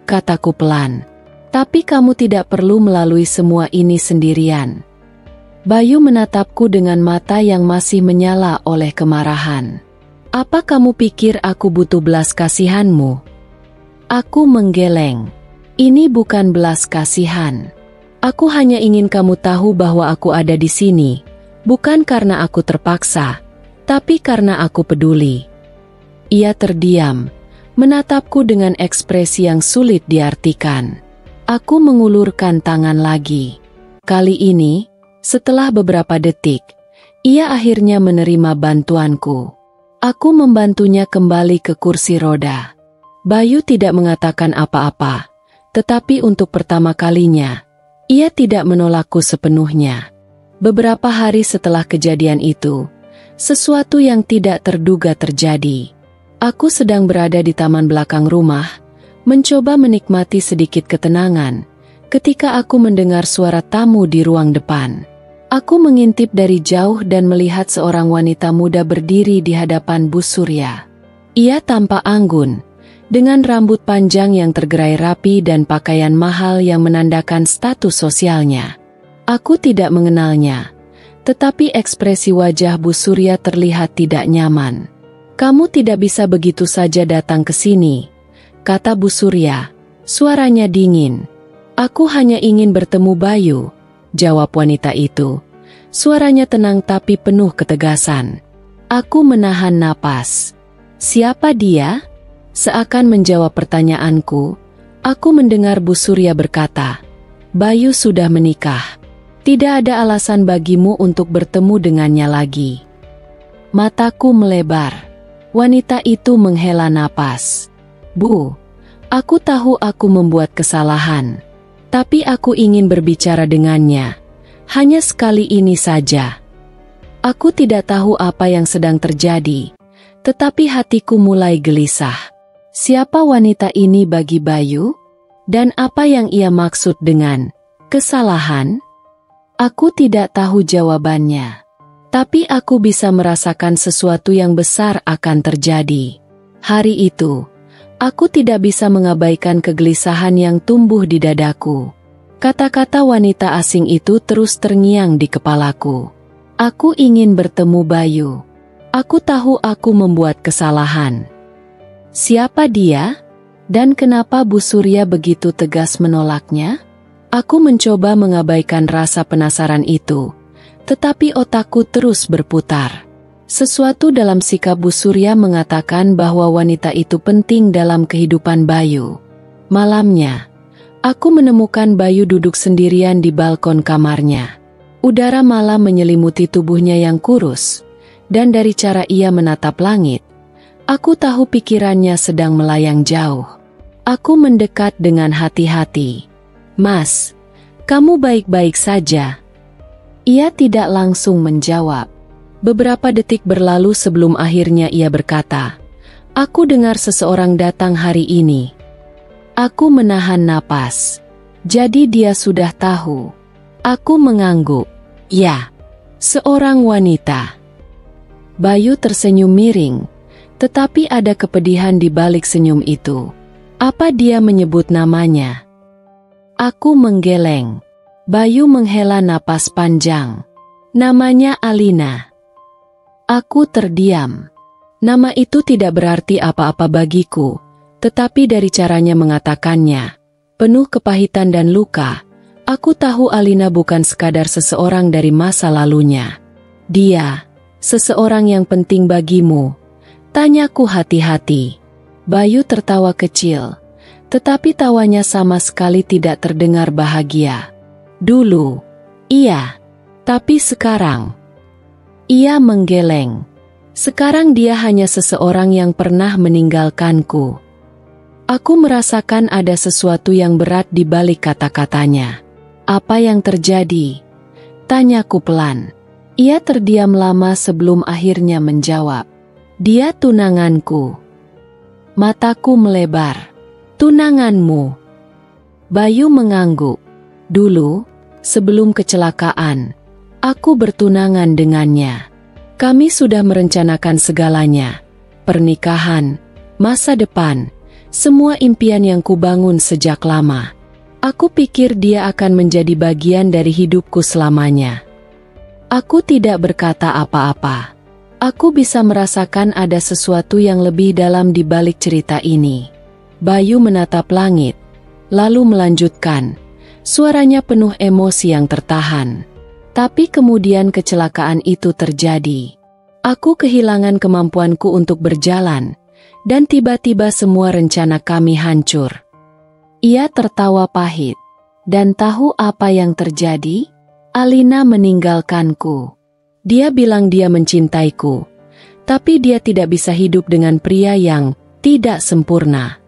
kataku pelan. Tapi kamu tidak perlu melalui semua ini sendirian. Bayu menatapku dengan mata yang masih menyala oleh kemarahan. Apa kamu pikir aku butuh belas kasihanmu? Aku menggeleng. Ini bukan belas kasihan. Aku hanya ingin kamu tahu bahwa aku ada di sini, bukan karena aku terpaksa, tapi karena aku peduli. Ia terdiam, menatapku dengan ekspresi yang sulit diartikan. Aku mengulurkan tangan lagi. Kali ini, setelah beberapa detik, ia akhirnya menerima bantuanku. Aku membantunya kembali ke kursi roda. Bayu tidak mengatakan apa-apa, tetapi untuk pertama kalinya, ia tidak menolakku sepenuhnya. Beberapa hari setelah kejadian itu, sesuatu yang tidak terduga terjadi. Aku sedang berada di taman belakang rumah, mencoba menikmati sedikit ketenangan, ketika aku mendengar suara tamu di ruang depan. Aku mengintip dari jauh dan melihat seorang wanita muda berdiri di hadapan Bu Surya. Ia tampak anggun, dengan rambut panjang yang tergerai rapi dan pakaian mahal yang menandakan status sosialnya. Aku tidak mengenalnya, tetapi ekspresi wajah Bu Surya terlihat tidak nyaman. Kamu tidak bisa begitu saja datang ke sini, kata Bu Surya, suaranya dingin. Aku hanya ingin bertemu Bayu, jawab wanita itu. Suaranya tenang tapi penuh ketegasan. Aku menahan napas. Siapa dia? Seakan menjawab pertanyaanku, aku mendengar Bu Surya berkata, Bayu sudah menikah. Tidak ada alasan bagimu untuk bertemu dengannya lagi. Mataku melebar. Wanita itu menghela napas. Bu, aku tahu aku membuat kesalahan, tapi aku ingin berbicara dengannya. Hanya sekali ini saja. Aku tidak tahu apa yang sedang terjadi, tetapi hatiku mulai gelisah. Siapa wanita ini bagi Bayu? Dan apa yang ia maksud dengan kesalahan? Aku tidak tahu jawabannya, tapi aku bisa merasakan sesuatu yang besar akan terjadi. Hari itu, aku tidak bisa mengabaikan kegelisahan yang tumbuh di dadaku. Kata-kata wanita asing itu terus terngiang di kepalaku. Aku ingin bertemu Bayu. Aku tahu aku membuat kesalahan. Siapa dia? Dan kenapa Bu Surya begitu tegas menolaknya? Aku mencoba mengabaikan rasa penasaran itu, tetapi otakku terus berputar. Sesuatu dalam sikap Bu Surya mengatakan bahwa wanita itu penting dalam kehidupan Bayu. Malamnya, aku menemukan Bayu duduk sendirian di balkon kamarnya. Udara malam menyelimuti tubuhnya yang kurus, dan dari cara ia menatap langit, aku tahu pikirannya sedang melayang jauh. Aku mendekat dengan hati-hati. Mas, kamu baik-baik saja? Ia tidak langsung menjawab. Beberapa detik berlalu sebelum akhirnya ia berkata, aku dengar seseorang datang hari ini. Aku menahan napas. Jadi dia sudah tahu. Aku mengangguk. Ya, seorang wanita. Bayu tersenyum miring, tetapi ada kepedihan di balik senyum itu. Apa dia menyebut namanya? Aku menggeleng. Bayu menghela napas panjang. Namanya Alina. Aku terdiam. Nama itu tidak berarti apa-apa bagiku, tetapi dari caranya mengatakannya, penuh kepahitan dan luka, aku tahu Alina bukan sekadar seseorang dari masa lalunya. Dia, seseorang yang penting bagimu. Tanyaku hati-hati. Bayu tertawa kecil, tetapi tawanya sama sekali tidak terdengar bahagia. Dulu, iya. Tapi sekarang, ia menggeleng. Sekarang dia hanya seseorang yang pernah meninggalkanku. Aku merasakan ada sesuatu yang berat di balik kata-katanya. Apa yang terjadi? Tanyaku pelan. Ia terdiam lama sebelum akhirnya menjawab. Dia tunanganku. Mataku melebar. Tunanganmu? Bayu mengangguk. Dulu, sebelum kecelakaan, aku bertunangan dengannya. Kami sudah merencanakan segalanya. Pernikahan, masa depan, semua impian yang kubangun sejak lama. Aku pikir dia akan menjadi bagian dari hidupku selamanya. Aku tidak berkata apa-apa. Aku bisa merasakan ada sesuatu yang lebih dalam di balik cerita ini. Bayu menatap langit, lalu melanjutkan. Suaranya penuh emosi yang tertahan. Tapi kemudian kecelakaan itu terjadi. Aku kehilangan kemampuanku untuk berjalan, dan tiba-tiba semua rencana kami hancur. Ia tertawa pahit. Dan tahu apa yang terjadi? Alina meninggalkanku. Dia bilang dia mencintaiku, tapi dia tidak bisa hidup dengan pria yang tidak sempurna.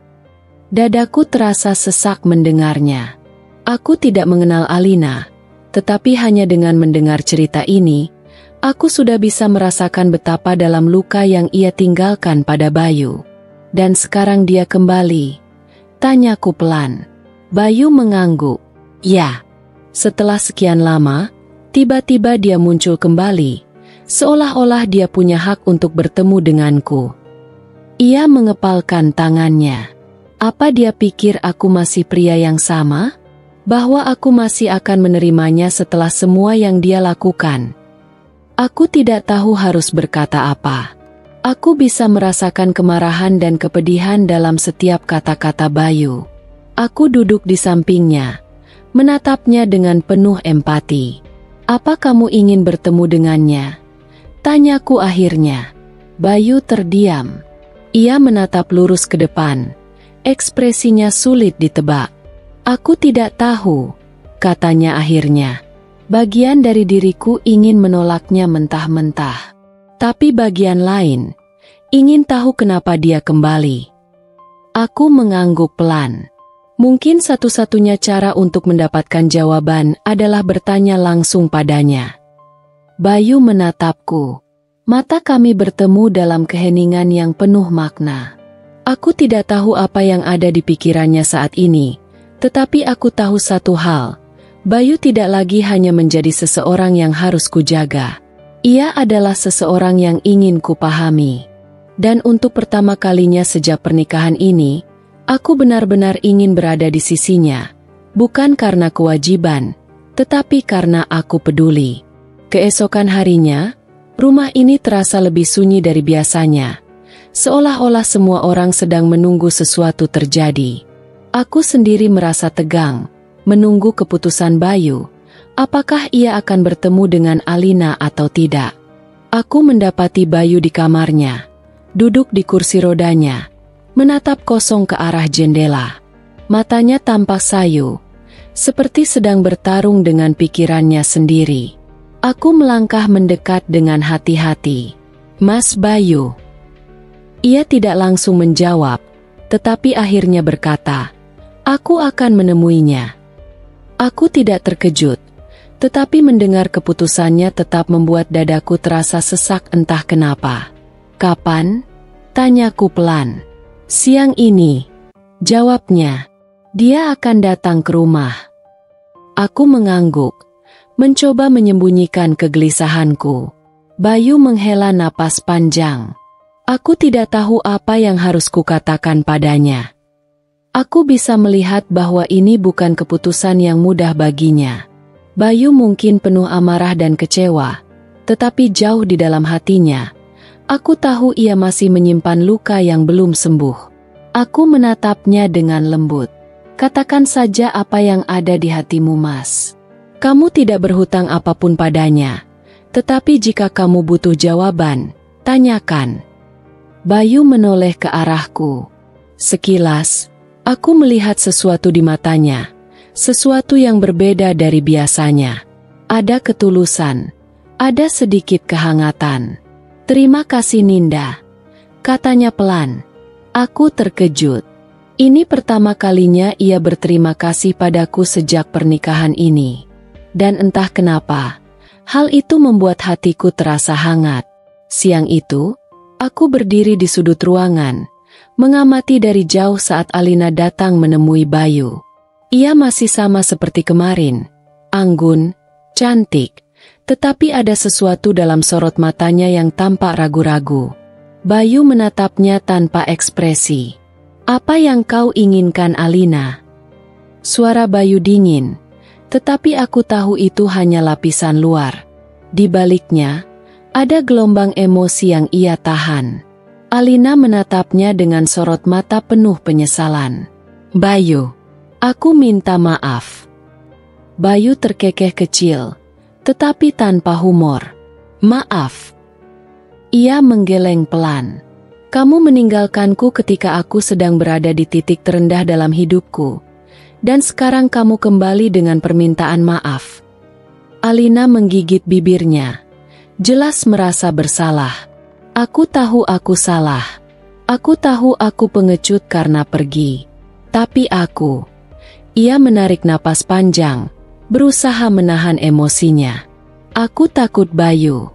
Dadaku terasa sesak mendengarnya. Aku tidak mengenal Alina, tetapi hanya dengan mendengar cerita ini, aku sudah bisa merasakan betapa dalam luka yang ia tinggalkan pada Bayu. Dan sekarang dia kembali. Tanyaku pelan. Bayu mengangguk. Ya. Setelah sekian lama, tiba-tiba dia muncul kembali, seolah-olah dia punya hak untuk bertemu denganku. Ia mengepalkan tangannya. Apa dia pikir aku masih pria yang sama? Bahwa aku masih akan menerimanya setelah semua yang dia lakukan. Aku tidak tahu harus berkata apa. Aku bisa merasakan kemarahan dan kepedihan dalam setiap kata-kata Bayu. Aku duduk di sampingnya, menatapnya dengan penuh empati. Apa kamu ingin bertemu dengannya? Tanyaku akhirnya. Bayu terdiam. Ia menatap lurus ke depan. Ekspresinya sulit ditebak. Aku tidak tahu, katanya akhirnya. Bagian dari diriku ingin menolaknya mentah-mentah. Tapi bagian lain, ingin tahu kenapa dia kembali. Aku mengangguk pelan. Mungkin satu-satunya cara untuk mendapatkan jawaban adalah bertanya langsung padanya. Bayu menatapku. Mata kami bertemu dalam keheningan yang penuh makna. Aku tidak tahu apa yang ada di pikirannya saat ini. Tetapi aku tahu satu hal, Bayu tidak lagi hanya menjadi seseorang yang harus kujaga. Ia adalah seseorang yang ingin kupahami. Dan untuk pertama kalinya sejak pernikahan ini, aku benar-benar ingin berada di sisinya. Bukan karena kewajiban, tetapi karena aku peduli. Keesokan harinya, rumah ini terasa lebih sunyi dari biasanya. Seolah-olah semua orang sedang menunggu sesuatu terjadi. Aku sendiri merasa tegang, menunggu keputusan Bayu. Apakah ia akan bertemu dengan Alina atau tidak? Aku mendapati Bayu di kamarnya, duduk di kursi rodanya, menatap kosong ke arah jendela. Matanya tampak sayu, seperti sedang bertarung dengan pikirannya sendiri. Aku melangkah mendekat dengan hati-hati. Mas Bayu. Ia tidak langsung menjawab, tetapi akhirnya berkata, aku akan menemuinya. Aku tidak terkejut, tetapi mendengar keputusannya tetap membuat dadaku terasa sesak entah kenapa. Kapan? Tanyaku pelan. Siang ini, jawabnya. Dia akan datang ke rumah. Aku mengangguk. mencoba menyembunyikan kegelisahanku. Bayu menghela napas panjang. Aku tidak tahu apa yang harus kukatakan padanya. Aku bisa melihat bahwa ini bukan keputusan yang mudah baginya. Bayu mungkin penuh amarah dan kecewa, tetapi jauh di dalam hatinya, aku tahu ia masih menyimpan luka yang belum sembuh. Aku menatapnya dengan lembut. Katakan saja apa yang ada di hatimu, Mas. Kamu tidak berhutang apapun padanya. Tetapi jika kamu butuh jawaban, tanyakan. Bayu menoleh ke arahku. Sekilas, aku melihat sesuatu di matanya. Sesuatu yang berbeda dari biasanya. Ada ketulusan. Ada sedikit kehangatan. Terima kasih Ninda, katanya pelan. Aku terkejut. Ini pertama kalinya ia berterima kasih padaku sejak pernikahan ini. Dan entah kenapa, hal itu membuat hatiku terasa hangat. Siang itu, aku berdiri di sudut ruangan, mengamati dari jauh saat Alina datang menemui Bayu. Ia masih sama seperti kemarin, anggun, cantik, tetapi ada sesuatu dalam sorot matanya yang tampak ragu-ragu. Bayu menatapnya tanpa ekspresi. Apa yang kau inginkan, Alina? Suara Bayu dingin. Tetapi aku tahu itu hanya lapisan luar. Di baliknya, ada gelombang emosi yang ia tahan. Alina menatapnya dengan sorot mata penuh penyesalan. Bayu, aku minta maaf. Bayu terkekeh kecil, tetapi tanpa humor. Maaf. Ia menggeleng pelan. Kamu meninggalkanku ketika aku sedang berada di titik terendah dalam hidupku. Dan sekarang kamu kembali dengan permintaan maaf. Alina menggigit bibirnya. Jelas merasa bersalah. Aku tahu aku salah. Aku tahu aku pengecut karena pergi. Tapi aku... Ia menarik napas panjang, berusaha menahan emosinya. Aku takut Bayu.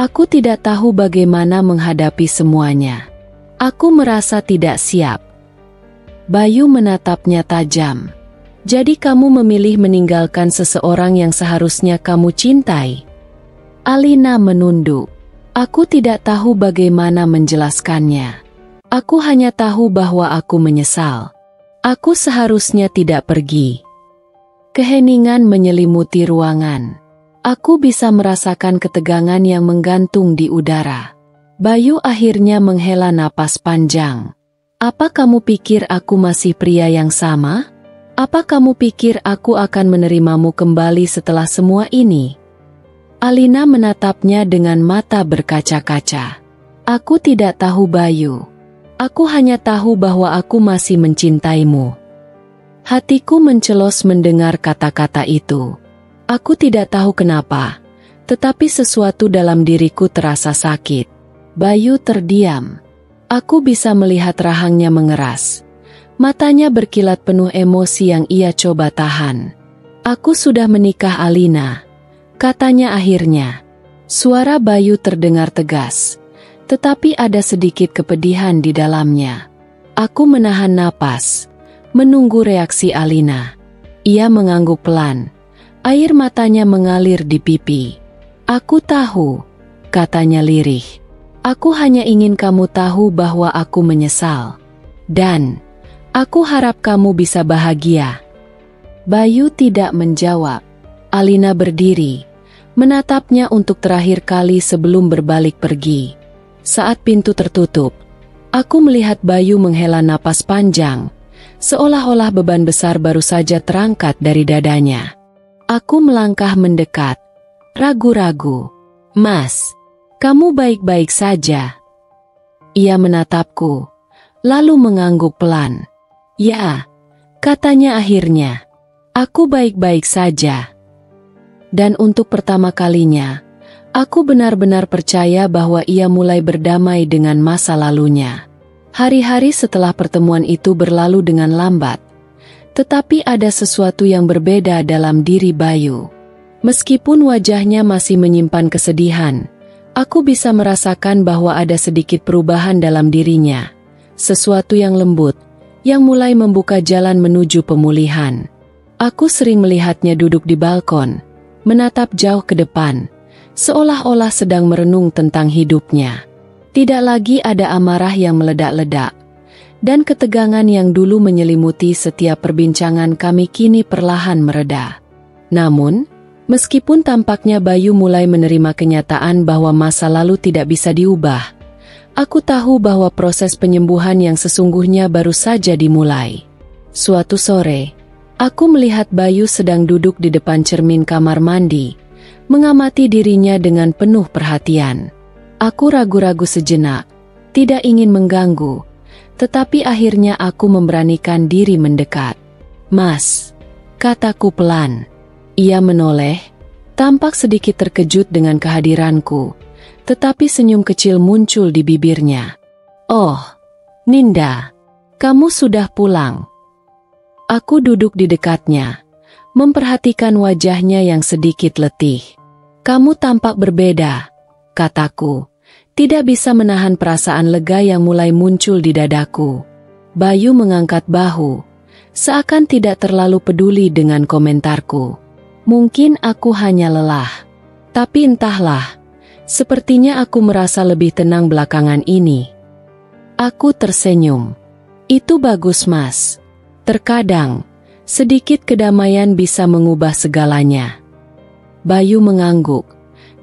Aku tidak tahu bagaimana menghadapi semuanya. Aku merasa tidak siap. Bayu menatapnya tajam. Jadi kamu memilih meninggalkan seseorang yang seharusnya kamu cintai? Alina menunduk. Aku tidak tahu bagaimana menjelaskannya. Aku hanya tahu bahwa aku menyesal. Aku seharusnya tidak pergi. Keheningan menyelimuti ruangan. Aku bisa merasakan ketegangan yang menggantung di udara. Bayu akhirnya menghela napas panjang. Apa kamu pikir aku masih pria yang sama? Apa kamu pikir aku akan menerimamu kembali setelah semua ini? Alina menatapnya dengan mata berkaca-kaca. Aku tidak tahu Bayu. Aku hanya tahu bahwa aku masih mencintaimu. Hatiku mencelos mendengar kata-kata itu. Aku tidak tahu kenapa, tetapi sesuatu dalam diriku terasa sakit. Bayu terdiam. Aku bisa melihat rahangnya mengeras. Matanya berkilat penuh emosi yang ia coba tahan. Aku sudah menikah Alina, katanya akhirnya. Suara Bayu terdengar tegas, tetapi ada sedikit kepedihan di dalamnya. Aku menahan napas, menunggu reaksi Alina. Ia mengangguk pelan, air matanya mengalir di pipi. Aku tahu, katanya lirih. Aku hanya ingin kamu tahu bahwa aku menyesal. Dan... aku harap kamu bisa bahagia. Bayu tidak menjawab. Alina berdiri, menatapnya untuk terakhir kali sebelum berbalik pergi. Saat pintu tertutup, aku melihat Bayu menghela napas panjang, seolah-olah beban besar baru saja terangkat dari dadanya. Aku melangkah mendekat, ragu-ragu. Mas, kamu baik-baik saja? Ia menatapku, lalu mengangguk pelan. Ya, katanya akhirnya. Aku baik-baik saja. Dan untuk pertama kalinya, aku benar-benar percaya bahwa ia mulai berdamai dengan masa lalunya. Hari-hari setelah pertemuan itu berlalu dengan lambat. Tetapi ada sesuatu yang berbeda dalam diri Bayu. Meskipun wajahnya masih menyimpan kesedihan, aku bisa merasakan bahwa ada sedikit perubahan dalam dirinya. Sesuatu yang lembut, yang mulai membuka jalan menuju pemulihan. Aku sering melihatnya duduk di balkon, menatap jauh ke depan, seolah-olah sedang merenung tentang hidupnya. Tidak lagi ada amarah yang meledak-ledak, dan ketegangan yang dulu menyelimuti setiap perbincangan kami kini perlahan mereda. Namun, meskipun tampaknya Bayu mulai menerima kenyataan bahwa masa lalu tidak bisa diubah, aku tahu bahwa proses penyembuhan yang sesungguhnya baru saja dimulai. Suatu sore, aku melihat Bayu sedang duduk di depan cermin kamar mandi, mengamati dirinya dengan penuh perhatian. Aku ragu-ragu sejenak, tidak ingin mengganggu, tetapi akhirnya aku memberanikan diri mendekat. "Mas," kataku pelan. Ia menoleh, tampak sedikit terkejut dengan kehadiranku, tetapi senyum kecil muncul di bibirnya. "Oh, Ninda, kamu sudah pulang." Aku duduk di dekatnya, memperhatikan wajahnya yang sedikit letih. "Kamu tampak berbeda," kataku, tidak bisa menahan perasaan lega yang mulai muncul di dadaku. Bayu mengangkat bahu, seakan tidak terlalu peduli dengan komentarku. Mungkin aku hanya lelah. Tapi entahlah, sepertinya aku merasa lebih tenang belakangan ini. Aku tersenyum. "Itu bagus, Mas. Terkadang, sedikit kedamaian bisa mengubah segalanya." Bayu mengangguk,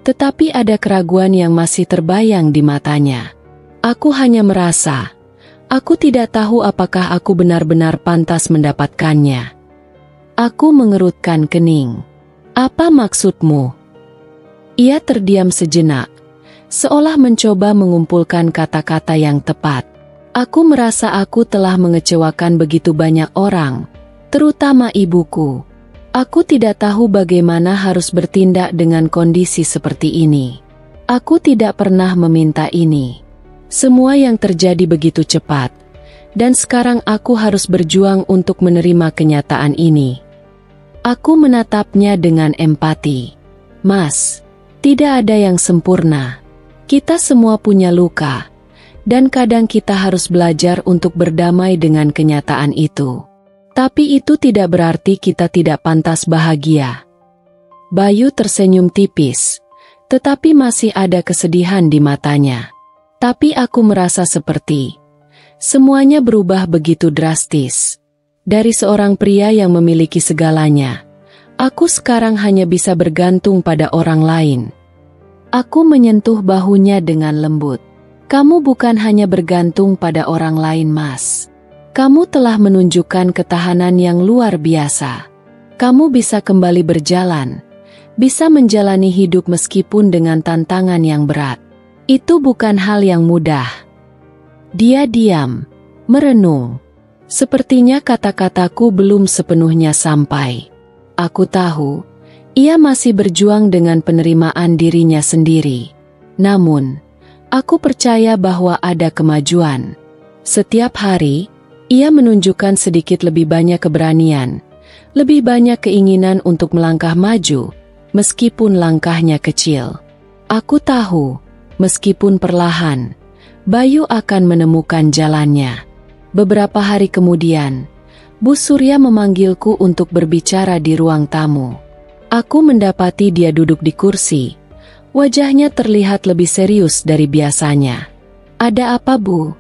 tetapi ada keraguan yang masih terbayang di matanya. Aku hanya merasa, aku tidak tahu apakah aku benar-benar pantas mendapatkannya. Aku mengerutkan kening. "Apa maksudmu?" Ia terdiam sejenak, seolah mencoba mengumpulkan kata-kata yang tepat. "Aku merasa aku telah mengecewakan begitu banyak orang, terutama ibuku. Aku tidak tahu bagaimana harus bertindak dengan kondisi seperti ini. Aku tidak pernah meminta ini. Semua yang terjadi begitu cepat, dan sekarang aku harus berjuang untuk menerima kenyataan ini." Aku menatapnya dengan empati. "Mas, tidak ada yang sempurna. Kita semua punya luka. Dan kadang kita harus belajar untuk berdamai dengan kenyataan itu. Tapi itu tidak berarti kita tidak pantas bahagia." Bayu tersenyum tipis, tetapi masih ada kesedihan di matanya. Tapi aku merasa seperti semuanya berubah begitu drastis. Dari seorang pria yang memiliki segalanya, aku sekarang hanya bisa bergantung pada orang lain. Aku menyentuh bahunya dengan lembut. "Kamu bukan hanya bergantung pada orang lain, Mas. Kamu telah menunjukkan ketahanan yang luar biasa. Kamu bisa kembali berjalan, bisa menjalani hidup meskipun dengan tantangan yang berat. Itu bukan hal yang mudah." Dia diam, merenung. Sepertinya kata-kataku belum sepenuhnya sampai. Aku tahu, ia masih berjuang dengan penerimaan dirinya sendiri. Namun, aku percaya bahwa ada kemajuan. Setiap hari, ia menunjukkan sedikit lebih banyak keberanian, lebih banyak keinginan untuk melangkah maju, meskipun langkahnya kecil. Aku tahu, meskipun perlahan, Bayu akan menemukan jalannya. Beberapa hari kemudian, Bu Surya memanggilku untuk berbicara di ruang tamu. Aku mendapati dia duduk di kursi. Wajahnya terlihat lebih serius dari biasanya. "Ada apa, Bu?"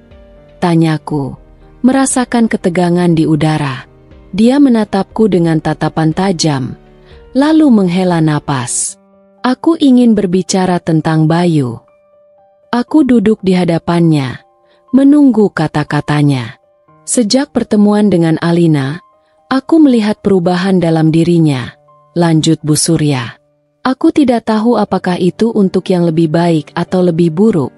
tanyaku, merasakan ketegangan di udara. Dia menatapku dengan tatapan tajam, lalu menghela napas. "Aku ingin berbicara tentang Bayu." Aku duduk di hadapannya, menunggu kata-katanya. "Sejak pertemuan dengan Alina, aku melihat perubahan dalam dirinya," lanjut Bu Surya. "Aku tidak tahu apakah itu untuk yang lebih baik atau lebih buruk."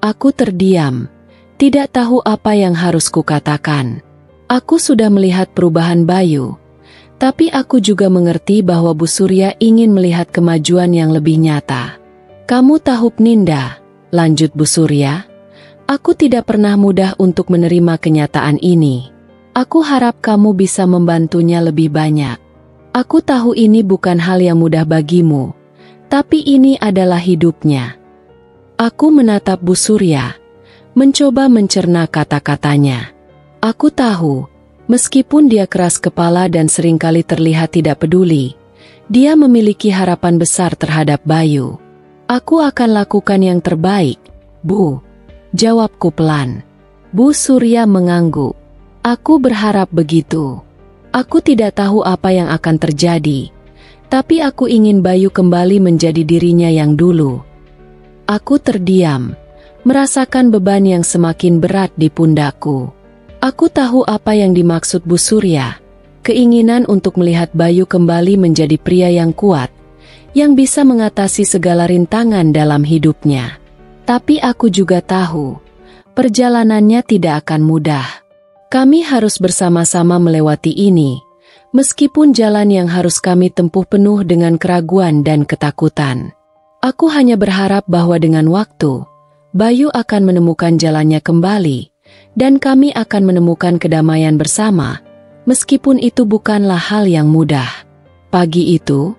Aku terdiam, tidak tahu apa yang harus kukatakan. Aku sudah melihat perubahan Bayu, tapi aku juga mengerti bahwa Bu Surya ingin melihat kemajuan yang lebih nyata. "Kamu tahu Ninda," lanjut Bu Surya, "aku tidak pernah mudah untuk menerima kenyataan ini. Aku harap kamu bisa membantunya lebih banyak. Aku tahu ini bukan hal yang mudah bagimu, tapi ini adalah hidupnya." Aku menatap Bu Surya, mencoba mencerna kata-katanya. Aku tahu, meskipun dia keras kepala dan seringkali terlihat tidak peduli, Dia memiliki harapan besar terhadap Bayu. Aku akan lakukan yang terbaik, Bu. Jawabku pelan. Bu Surya mengangguk. Aku berharap begitu. Aku tidak tahu apa yang akan terjadi, tapi aku ingin Bayu kembali menjadi dirinya yang dulu. Aku terdiam, merasakan beban yang semakin berat di pundakku. Aku tahu apa yang dimaksud Bu Surya, keinginan untuk melihat Bayu kembali menjadi pria yang kuat, yang bisa mengatasi segala rintangan dalam hidupnya. Tapi aku juga tahu, perjalanannya tidak akan mudah. Kami harus bersama-sama melewati ini, meskipun jalan yang harus kami tempuh penuh dengan keraguan dan ketakutan. Aku hanya berharap bahwa dengan waktu, Bayu akan menemukan jalannya kembali, dan kami akan menemukan kedamaian bersama, meskipun itu bukanlah hal yang mudah. Pagi itu,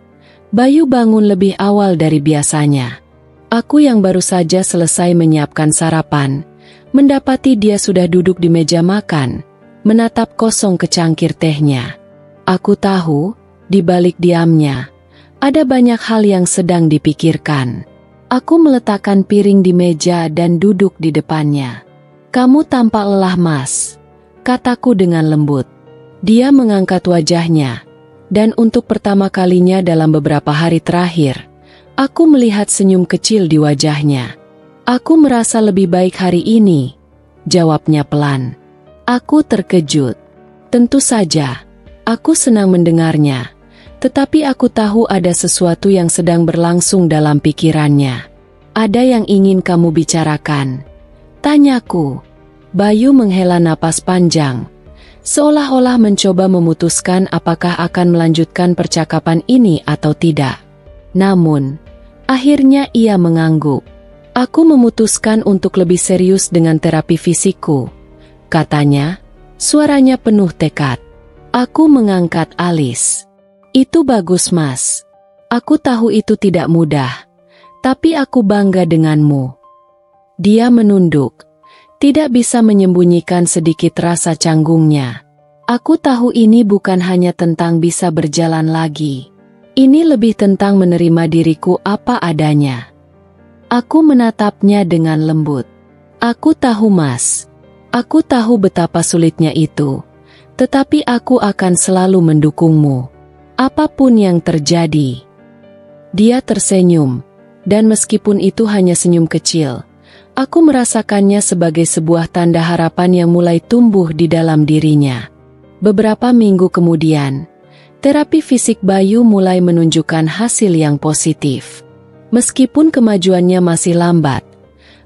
Bayu bangun lebih awal dari biasanya. Aku yang baru saja selesai menyiapkan sarapan, mendapati dia sudah duduk di meja makan, menatap kosong ke cangkir tehnya. Aku tahu, di balik diamnya, ada banyak hal yang sedang dipikirkan. Aku meletakkan piring di meja dan duduk di depannya. "Kamu tampak lelah, Mas," kataku dengan lembut. Dia mengangkat wajahnya, dan untuk pertama kalinya dalam beberapa hari terakhir, aku melihat senyum kecil di wajahnya. "Aku merasa lebih baik hari ini," jawabnya pelan. Aku terkejut. Tentu saja, aku senang mendengarnya, tetapi aku tahu ada sesuatu yang sedang berlangsung dalam pikirannya. "Ada yang ingin kamu bicarakan?" tanyaku. Bayu menghela napas panjang, seolah-olah mencoba memutuskan apakah akan melanjutkan percakapan ini atau tidak. Namun, akhirnya ia mengangguk. "Aku memutuskan untuk lebih serius dengan terapi fisikku," katanya, suaranya penuh tekad. Aku mengangkat alis. "Itu bagus, Mas. Aku tahu itu tidak mudah, tapi aku bangga denganmu." Dia menunduk, tidak bisa menyembunyikan sedikit rasa canggungnya. Aku tahu ini bukan hanya tentang bisa berjalan lagi. Ini lebih tentang menerima diriku apa adanya. Aku menatapnya dengan lembut. "Aku tahu, Mas. Aku tahu betapa sulitnya itu. Tetapi aku akan selalu mendukungmu, apapun yang terjadi." Dia tersenyum, dan meskipun itu hanya senyum kecil, aku merasakannya sebagai sebuah tanda harapan yang mulai tumbuh di dalam dirinya. Beberapa minggu kemudian, terapi fisik Bayu mulai menunjukkan hasil yang positif. Meskipun kemajuannya masih lambat,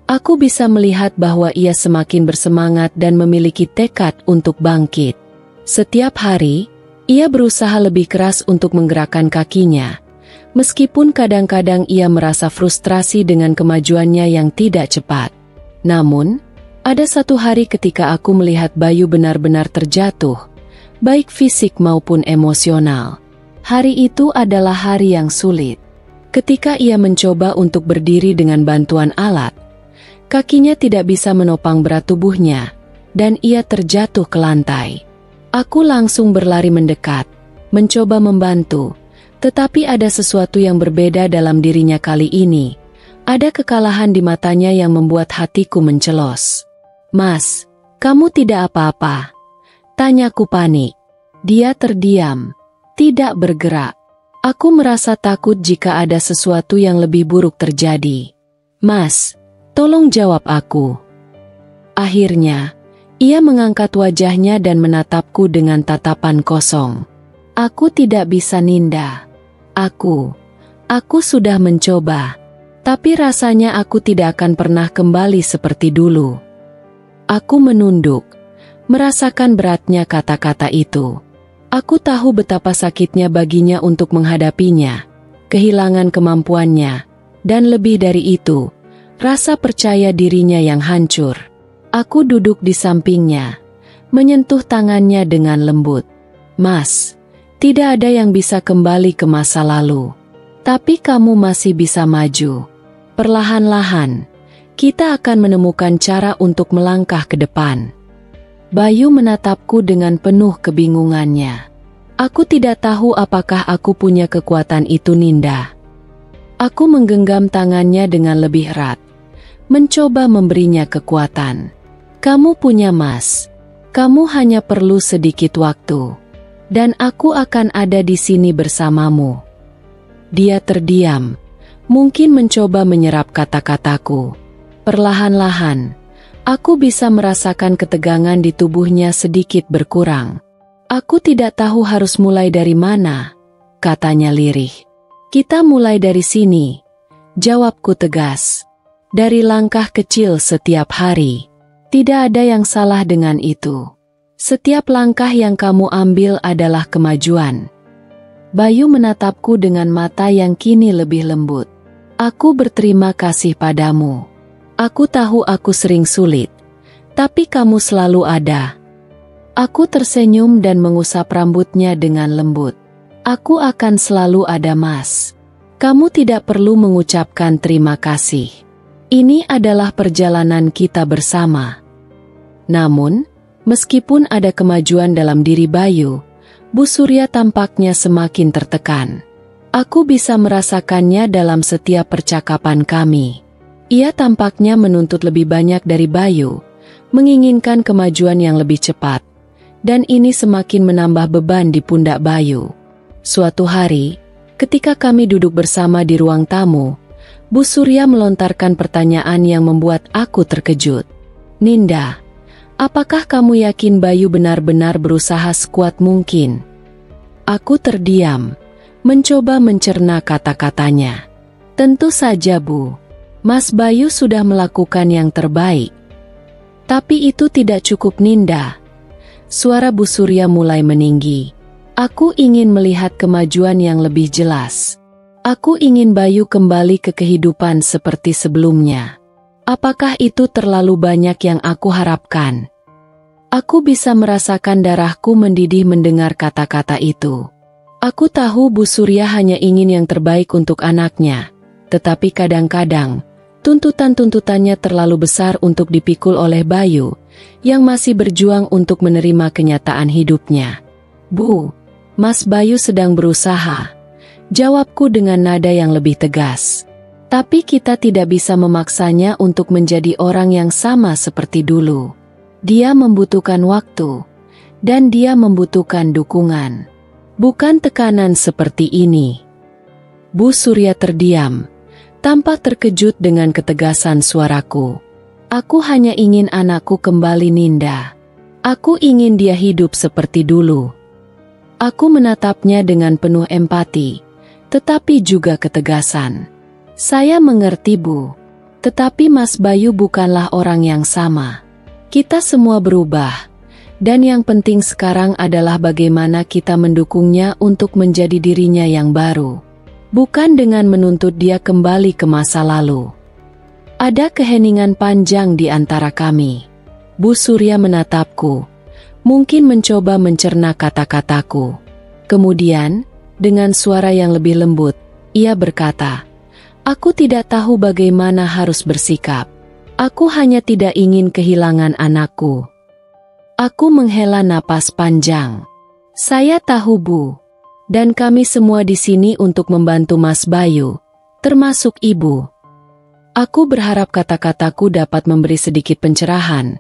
aku bisa melihat bahwa ia semakin bersemangat dan memiliki tekad untuk bangkit. Setiap hari, ia berusaha lebih keras untuk menggerakkan kakinya, meskipun kadang-kadang ia merasa frustrasi dengan kemajuannya yang tidak cepat. Namun, ada satu hari ketika aku melihat Bayu benar-benar terjatuh, baik fisik maupun emosional. Hari itu adalah hari yang sulit. Ketika ia mencoba untuk berdiri dengan bantuan alat, kakinya tidak bisa menopang berat tubuhnya, dan ia terjatuh ke lantai. Aku langsung berlari mendekat, mencoba membantu, tetapi ada sesuatu yang berbeda dalam dirinya kali ini. Ada kekalahan di matanya yang membuat hatiku mencelos. "Mas, kamu tidak apa-apa?" tanyaku panik. Dia terdiam, tidak bergerak. Aku merasa takut jika ada sesuatu yang lebih buruk terjadi. "Mas, tolong jawab aku." Akhirnya, ia mengangkat wajahnya dan menatapku dengan tatapan kosong. "Aku tidak bisa, Ninda. Aku sudah mencoba, tapi rasanya aku tidak akan pernah kembali seperti dulu." Aku menunduk, merasakan beratnya kata-kata itu. Aku tahu betapa sakitnya baginya untuk menghadapinya, kehilangan kemampuannya, dan lebih dari itu, rasa percaya dirinya yang hancur. Aku duduk di sampingnya, menyentuh tangannya dengan lembut. "Mas, tidak ada yang bisa kembali ke masa lalu, tapi kamu masih bisa maju. Perlahan-lahan, kita akan menemukan cara untuk melangkah ke depan." Bayu menatapku dengan penuh kebingungannya. Aku tidak tahu apakah aku punya kekuatan itu, Ninda. Aku menggenggam tangannya dengan lebih erat, mencoba memberinya kekuatan. Kamu punya, Mas. Kamu hanya perlu sedikit waktu. Dan aku akan ada di sini bersamamu. Dia terdiam, mungkin mencoba menyerap kata-kataku. Perlahan-lahan, aku bisa merasakan ketegangan di tubuhnya sedikit berkurang. Aku tidak tahu harus mulai dari mana, katanya lirih. Kita mulai dari sini, jawabku tegas. Dari langkah kecil setiap hari. Tidak ada yang salah dengan itu. Setiap langkah yang kamu ambil adalah kemajuan. Bayu menatapku dengan mata yang kini lebih lembut. Aku berterima kasih padamu. Aku tahu aku sering sulit, tapi kamu selalu ada. Aku tersenyum dan mengusap rambutnya dengan lembut. Aku akan selalu ada, Mas. Kamu tidak perlu mengucapkan terima kasih. Ini adalah perjalanan kita bersama. Namun, meskipun ada kemajuan dalam diri Bayu, Bu Surya tampaknya semakin tertekan. Aku bisa merasakannya dalam setiap percakapan kami. Ia tampaknya menuntut lebih banyak dari Bayu, menginginkan kemajuan yang lebih cepat. Dan ini semakin menambah beban di pundak Bayu. Suatu hari, ketika kami duduk bersama di ruang tamu, Bu Surya melontarkan pertanyaan yang membuat aku terkejut. Ninda, apakah kamu yakin Bayu benar-benar berusaha sekuat mungkin? Aku terdiam, mencoba mencerna kata-katanya. Tentu saja, Bu. Mas Bayu sudah melakukan yang terbaik. Tapi itu tidak cukup, Ninda. Suara Bu Surya mulai meninggi. Aku ingin melihat kemajuan yang lebih jelas. Aku ingin Bayu kembali ke kehidupan seperti sebelumnya. Apakah itu terlalu banyak yang aku harapkan? Aku bisa merasakan darahku mendidih mendengar kata-kata itu. Aku tahu Bu Surya hanya ingin yang terbaik untuk anaknya. Tetapi kadang-kadang, tuntutan-tuntutannya terlalu besar untuk dipikul oleh Bayu, yang masih berjuang untuk menerima kenyataan hidupnya. Bu, Mas Bayu sedang berusaha. Jawabku dengan nada yang lebih tegas. Tapi kita tidak bisa memaksanya untuk menjadi orang yang sama seperti dulu. Dia membutuhkan waktu, dan dia membutuhkan dukungan. Bukan tekanan seperti ini. Bu Surya terdiam, tampak terkejut dengan ketegasan suaraku. Aku hanya ingin anakku kembali, Ninda. Aku ingin dia hidup seperti dulu. Aku menatapnya dengan penuh empati, tetapi juga ketegasan. Saya mengerti, Bu. Tetapi Mas Bayu bukanlah orang yang sama. Kita semua berubah. Dan yang penting sekarang adalah bagaimana kita mendukungnya untuk menjadi dirinya yang baru. Bukan dengan menuntut dia kembali ke masa lalu. Ada keheningan panjang di antara kami. Bu Surya menatapku, mungkin mencoba mencerna kata-kataku. Kemudian, dengan suara yang lebih lembut, ia berkata, "Aku tidak tahu bagaimana harus bersikap. Aku hanya tidak ingin kehilangan anakku." Aku menghela napas panjang. Saya tahu, Bu. Dan kami semua di sini untuk membantu Mas Bayu, termasuk Ibu. Aku berharap kata-kataku dapat memberi sedikit pencerahan,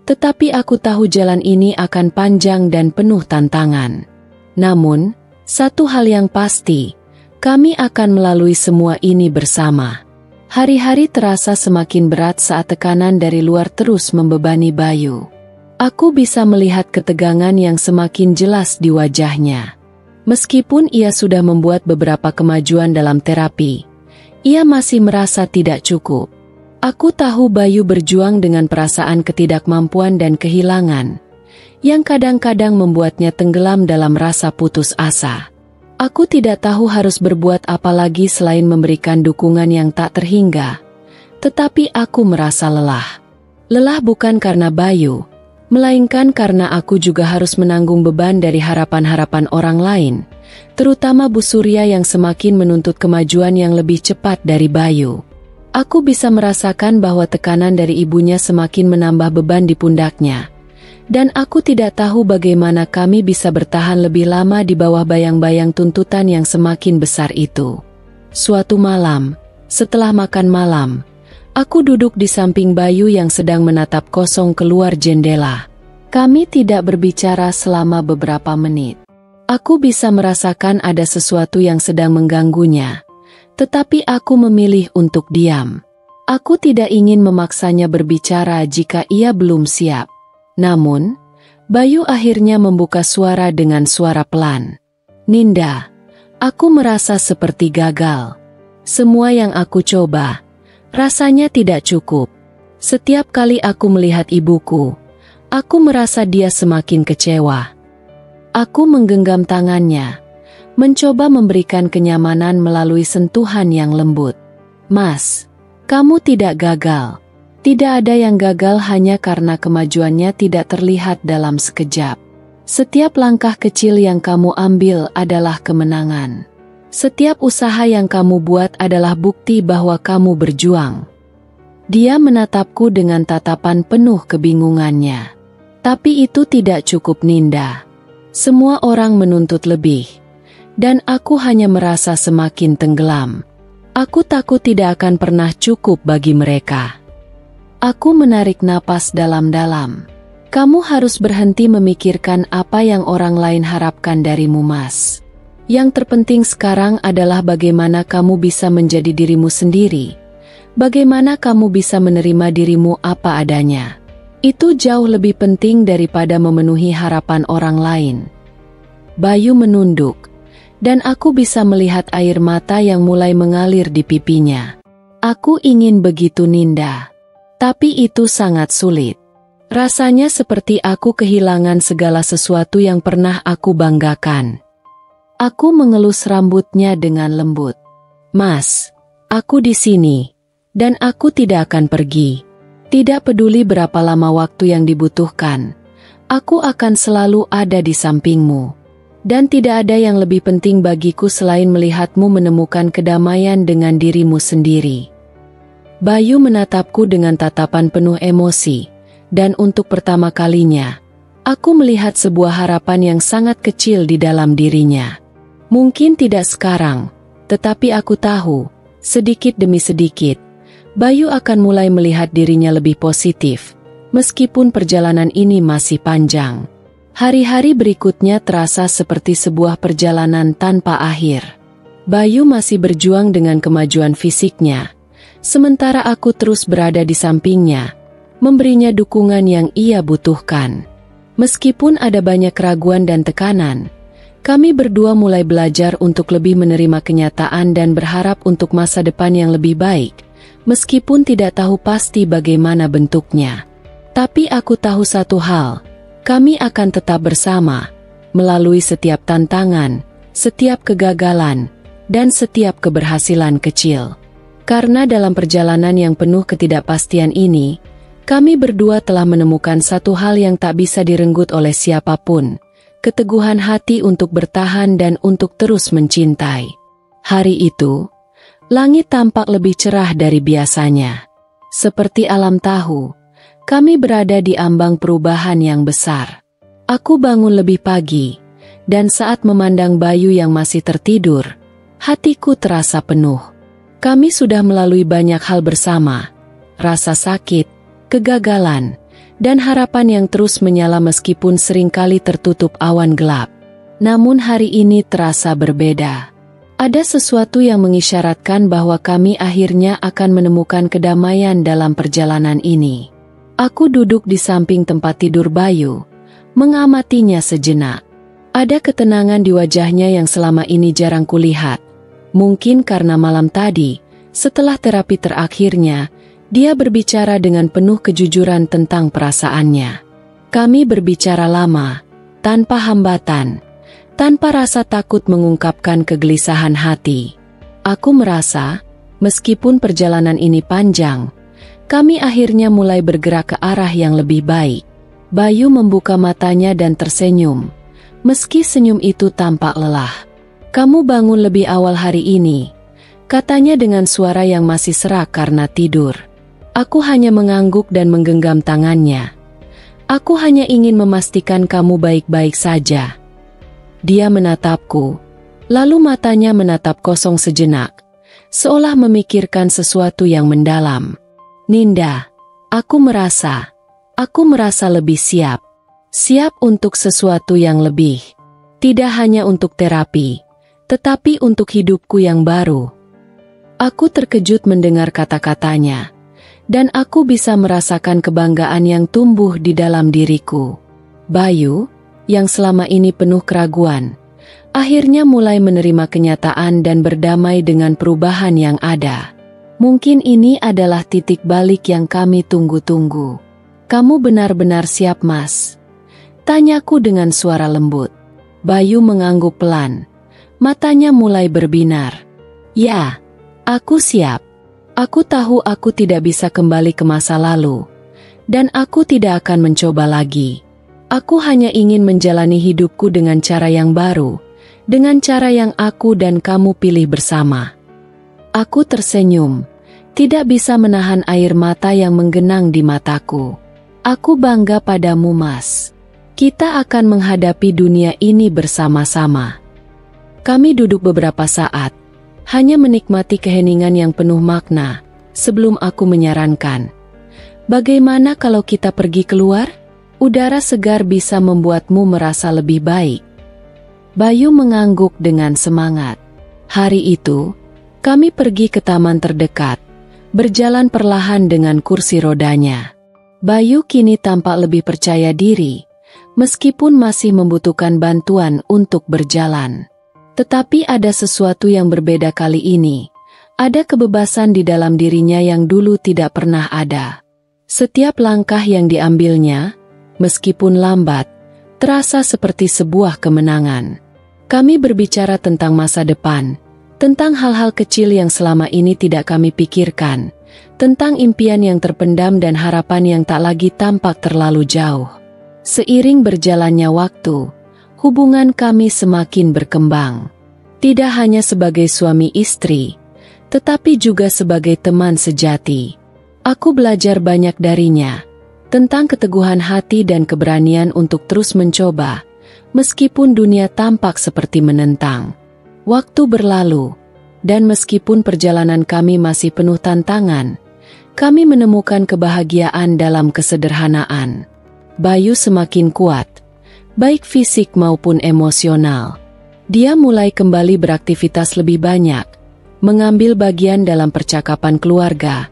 tetapi aku tahu jalan ini akan panjang dan penuh tantangan. Namun, satu hal yang pasti, kami akan melalui semua ini bersama. Hari-hari terasa semakin berat saat tekanan dari luar terus membebani Bayu. Aku bisa melihat ketegangan yang semakin jelas di wajahnya. Meskipun ia sudah membuat beberapa kemajuan dalam terapi, ia masih merasa tidak cukup. Aku tahu Bayu berjuang dengan perasaan ketidakmampuan dan kehilangan, yang kadang-kadang membuatnya tenggelam dalam rasa putus asa. Aku tidak tahu harus berbuat apa lagi selain memberikan dukungan yang tak terhingga. Tetapi aku merasa lelah. Lelah bukan karena Bayu, melainkan karena aku juga harus menanggung beban dari harapan-harapan orang lain, terutama Bu Surya yang semakin menuntut kemajuan yang lebih cepat dari Bayu. Aku bisa merasakan bahwa tekanan dari ibunya semakin menambah beban di pundaknya, Dan aku tidak tahu bagaimana kami bisa bertahan lebih lama di bawah bayang-bayang tuntutan yang semakin besar itu. Suatu malam, setelah makan malam, aku duduk di samping Bayu yang sedang menatap kosong keluar jendela. Kami tidak berbicara selama beberapa menit. Aku bisa merasakan ada sesuatu yang sedang mengganggunya, tetapi aku memilih untuk diam. Aku tidak ingin memaksanya berbicara jika ia belum siap. Namun, Bayu akhirnya membuka suara dengan suara pelan. "Ninda, aku merasa seperti gagal. Semua yang aku coba, rasanya tidak cukup. Setiap kali aku melihat ibuku, aku merasa dia semakin kecewa." Aku menggenggam tangannya, mencoba memberikan kenyamanan melalui sentuhan yang lembut. "Mas, kamu tidak gagal. Tidak ada yang gagal hanya karena kemajuannya tidak terlihat dalam sekejap. Setiap langkah kecil yang kamu ambil adalah kemenangan. Setiap usaha yang kamu buat adalah bukti bahwa kamu berjuang." Dia menatapku dengan tatapan penuh kebingungannya. "Tapi itu tidak cukup, Ninda. Semua orang menuntut lebih, dan aku hanya merasa semakin tenggelam. Aku takut tidak akan pernah cukup bagi mereka." Aku menarik napas dalam-dalam. "Kamu harus berhenti memikirkan apa yang orang lain harapkan darimu, Mas. Yang terpenting sekarang adalah bagaimana kamu bisa menjadi dirimu sendiri. Bagaimana kamu bisa menerima dirimu apa adanya. Itu jauh lebih penting daripada memenuhi harapan orang lain." Bayu menunduk, dan aku bisa melihat air mata yang mulai mengalir di pipinya. "Aku ingin begitu, Ninda. Tapi itu sangat sulit. Rasanya seperti aku kehilangan segala sesuatu yang pernah aku banggakan." Aku mengelus rambutnya dengan lembut. "Mas, aku di sini, dan aku tidak akan pergi. Tidak peduli berapa lama waktu yang dibutuhkan, aku akan selalu ada di sampingmu. Dan tidak ada yang lebih penting bagiku selain melihatmu menemukan kedamaian dengan dirimu sendiri." Bayu menatapku dengan tatapan penuh emosi, dan untuk pertama kalinya, aku melihat sebuah harapan yang sangat kecil di dalam dirinya. Mungkin tidak sekarang, tetapi aku tahu, sedikit demi sedikit, Bayu akan mulai melihat dirinya lebih positif, meskipun perjalanan ini masih panjang. Hari-hari berikutnya terasa seperti sebuah perjalanan tanpa akhir. Bayu masih berjuang dengan kemajuan fisiknya, sementara aku terus berada di sampingnya, memberinya dukungan yang ia butuhkan. Meskipun ada banyak keraguan dan tekanan, kami berdua mulai belajar untuk lebih menerima kenyataan dan berharap untuk masa depan yang lebih baik, meskipun tidak tahu pasti bagaimana bentuknya. Tapi aku tahu satu hal, kami akan tetap bersama, melalui setiap tantangan, setiap kegagalan, dan setiap keberhasilan kecil. Karena dalam perjalanan yang penuh ketidakpastian ini, kami berdua telah menemukan satu hal yang tak bisa direnggut oleh siapapun, keteguhan hati untuk bertahan dan untuk terus mencintai. Hari itu, langit tampak lebih cerah dari biasanya. Seperti alam tahu, kami berada di ambang perubahan yang besar. Aku bangun lebih pagi, dan saat memandang Bayu yang masih tertidur, hatiku terasa penuh. Kami sudah melalui banyak hal bersama, rasa sakit, kegagalan, dan harapan yang terus menyala meskipun seringkali tertutup awan gelap. Namun hari ini terasa berbeda. Ada sesuatu yang mengisyaratkan bahwa kami akhirnya akan menemukan kedamaian dalam perjalanan ini. Aku duduk di samping tempat tidur Bayu, mengamatinya sejenak. Ada ketenangan di wajahnya yang selama ini jarang kulihat. Mungkin karena malam tadi, setelah terapi terakhirnya, dia berbicara dengan penuh kejujuran tentang perasaannya. Kami berbicara lama, tanpa hambatan, tanpa rasa takut mengungkapkan kegelisahan hati. Aku merasa, meskipun perjalanan ini panjang, kami akhirnya mulai bergerak ke arah yang lebih baik. Bayu membuka matanya dan tersenyum, meski senyum itu tampak lelah. "Kamu bangun lebih awal hari ini," katanya dengan suara yang masih serak karena tidur. Aku hanya mengangguk dan menggenggam tangannya. Aku hanya ingin memastikan kamu baik-baik saja. Dia menatapku, lalu matanya menatap kosong sejenak, seolah memikirkan sesuatu yang mendalam. Ninda, aku merasa lebih siap. Siap untuk sesuatu yang lebih. Tidak hanya untuk terapi, tetapi untuk hidupku yang baru. Aku terkejut mendengar kata-katanya, dan aku bisa merasakan kebanggaan yang tumbuh di dalam diriku. Bayu, yang selama ini penuh keraguan, akhirnya mulai menerima kenyataan dan berdamai dengan perubahan yang ada. Mungkin ini adalah titik balik yang kami tunggu-tunggu. Kamu benar-benar siap, Mas? Tanyaku dengan suara lembut. Bayu mengangguk pelan. Matanya mulai berbinar. Ya, aku siap. Aku tahu aku tidak bisa kembali ke masa lalu. Dan aku tidak akan mencoba lagi. Aku hanya ingin menjalani hidupku dengan cara yang baru, dengan cara yang aku dan kamu pilih bersama. Aku tersenyum, tidak bisa menahan air mata yang menggenang di mataku. Aku bangga padamu, Mas. Kita akan menghadapi dunia ini bersama-sama. Kami duduk beberapa saat, hanya menikmati keheningan yang penuh makna, sebelum aku menyarankan. Bagaimana kalau kita pergi keluar? Udara segar bisa membuatmu merasa lebih baik. Bayu mengangguk dengan semangat. Hari itu, kami pergi ke taman terdekat, berjalan perlahan dengan kursi rodanya. Bayu kini tampak lebih percaya diri, meskipun masih membutuhkan bantuan untuk berjalan. Tetapi ada sesuatu yang berbeda kali ini. Ada kebebasan di dalam dirinya yang dulu tidak pernah ada. Setiap langkah yang diambilnya, meskipun lambat, terasa seperti sebuah kemenangan. Kami berbicara tentang masa depan, tentang hal-hal kecil yang selama ini tidak kami pikirkan, tentang impian yang terpendam dan harapan yang tak lagi tampak terlalu jauh. Seiring berjalannya waktu, hubungan kami semakin berkembang. Tidak hanya sebagai suami istri, tetapi juga sebagai teman sejati. Aku belajar banyak darinya, tentang keteguhan hati dan keberanian untuk terus mencoba, meskipun dunia tampak seperti menentang. Waktu berlalu, dan meskipun perjalanan kami masih penuh tantangan, kami menemukan kebahagiaan dalam kesederhanaan. Bayu semakin kuat, baik fisik maupun emosional. Dia mulai kembali beraktivitas lebih banyak, mengambil bagian dalam percakapan keluarga,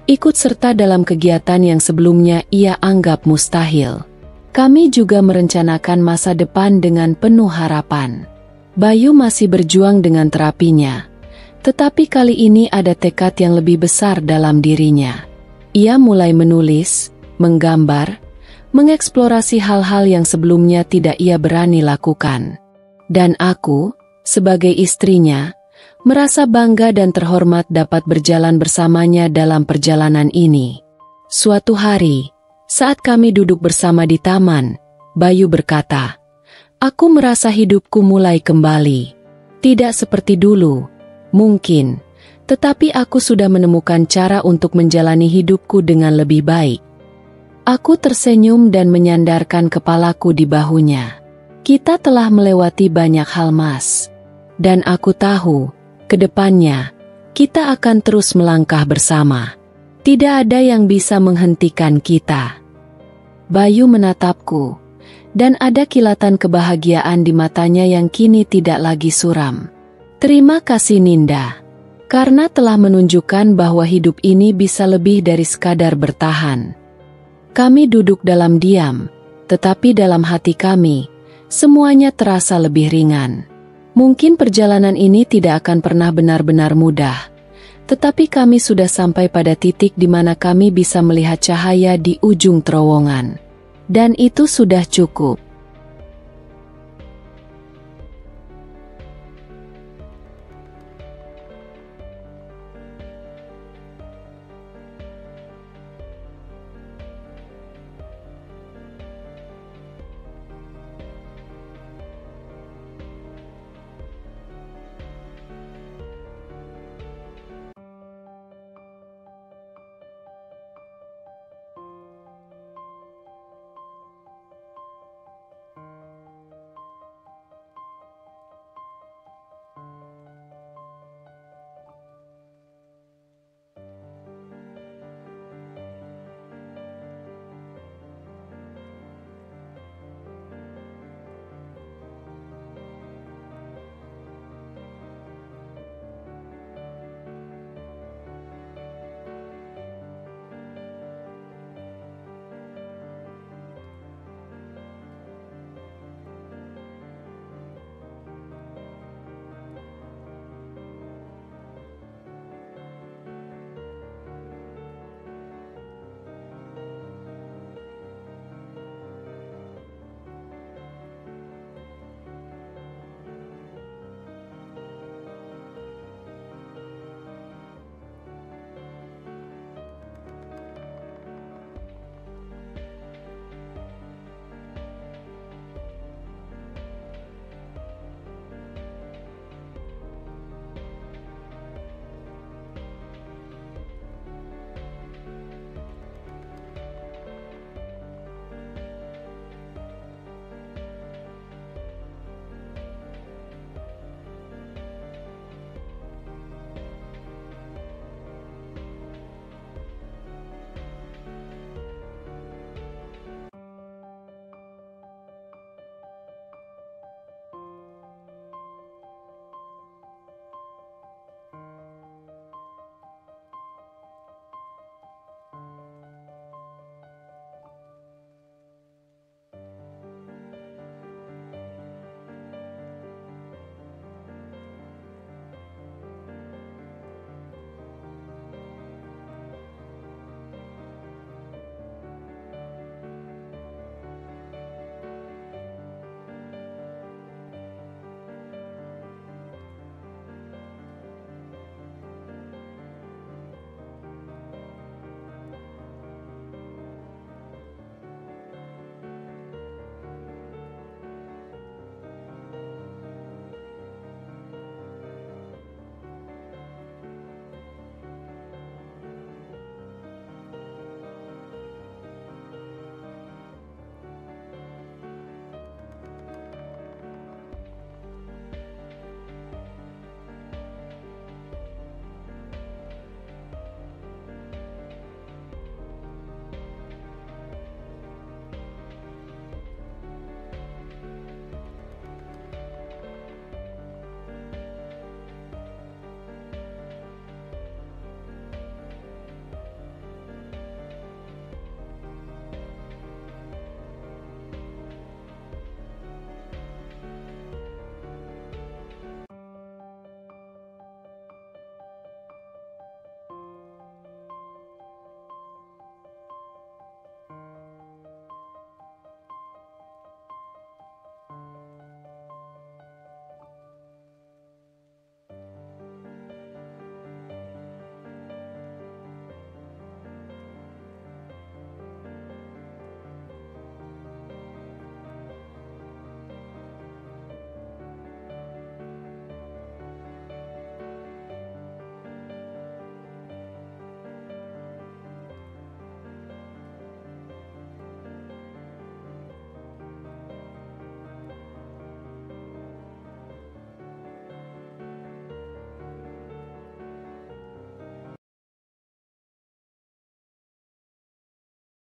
ikut serta dalam kegiatan yang sebelumnya ia anggap mustahil. Kami juga merencanakan masa depan dengan penuh harapan. Bayu masih berjuang dengan terapinya, tetapi kali ini ada tekad yang lebih besar dalam dirinya. Ia mulai menulis, menggambar, mengeksplorasi hal-hal yang sebelumnya tidak ia berani lakukan. Dan aku, sebagai istrinya, merasa bangga dan terhormat dapat berjalan bersamanya dalam perjalanan ini. Suatu hari, saat kami duduk bersama di taman, Bayu berkata, "Aku merasa hidupku mulai kembali. Tidak seperti dulu, mungkin, tetapi aku sudah menemukan cara untuk menjalani hidupku dengan lebih baik." Aku tersenyum dan menyandarkan kepalaku di bahunya. Kita telah melewati banyak hal, Mas. Dan aku tahu, kedepannya, kita akan terus melangkah bersama. Tidak ada yang bisa menghentikan kita. Bayu menatapku, dan ada kilatan kebahagiaan di matanya yang kini tidak lagi suram. Terima kasih, Ninda, karena telah menunjukkan bahwa hidup ini bisa lebih dari sekadar bertahan. Kami duduk dalam diam, tetapi dalam hati kami, semuanya terasa lebih ringan. Mungkin perjalanan ini tidak akan pernah benar-benar mudah, tetapi kami sudah sampai pada titik di mana kami bisa melihat cahaya di ujung terowongan. Dan itu sudah cukup.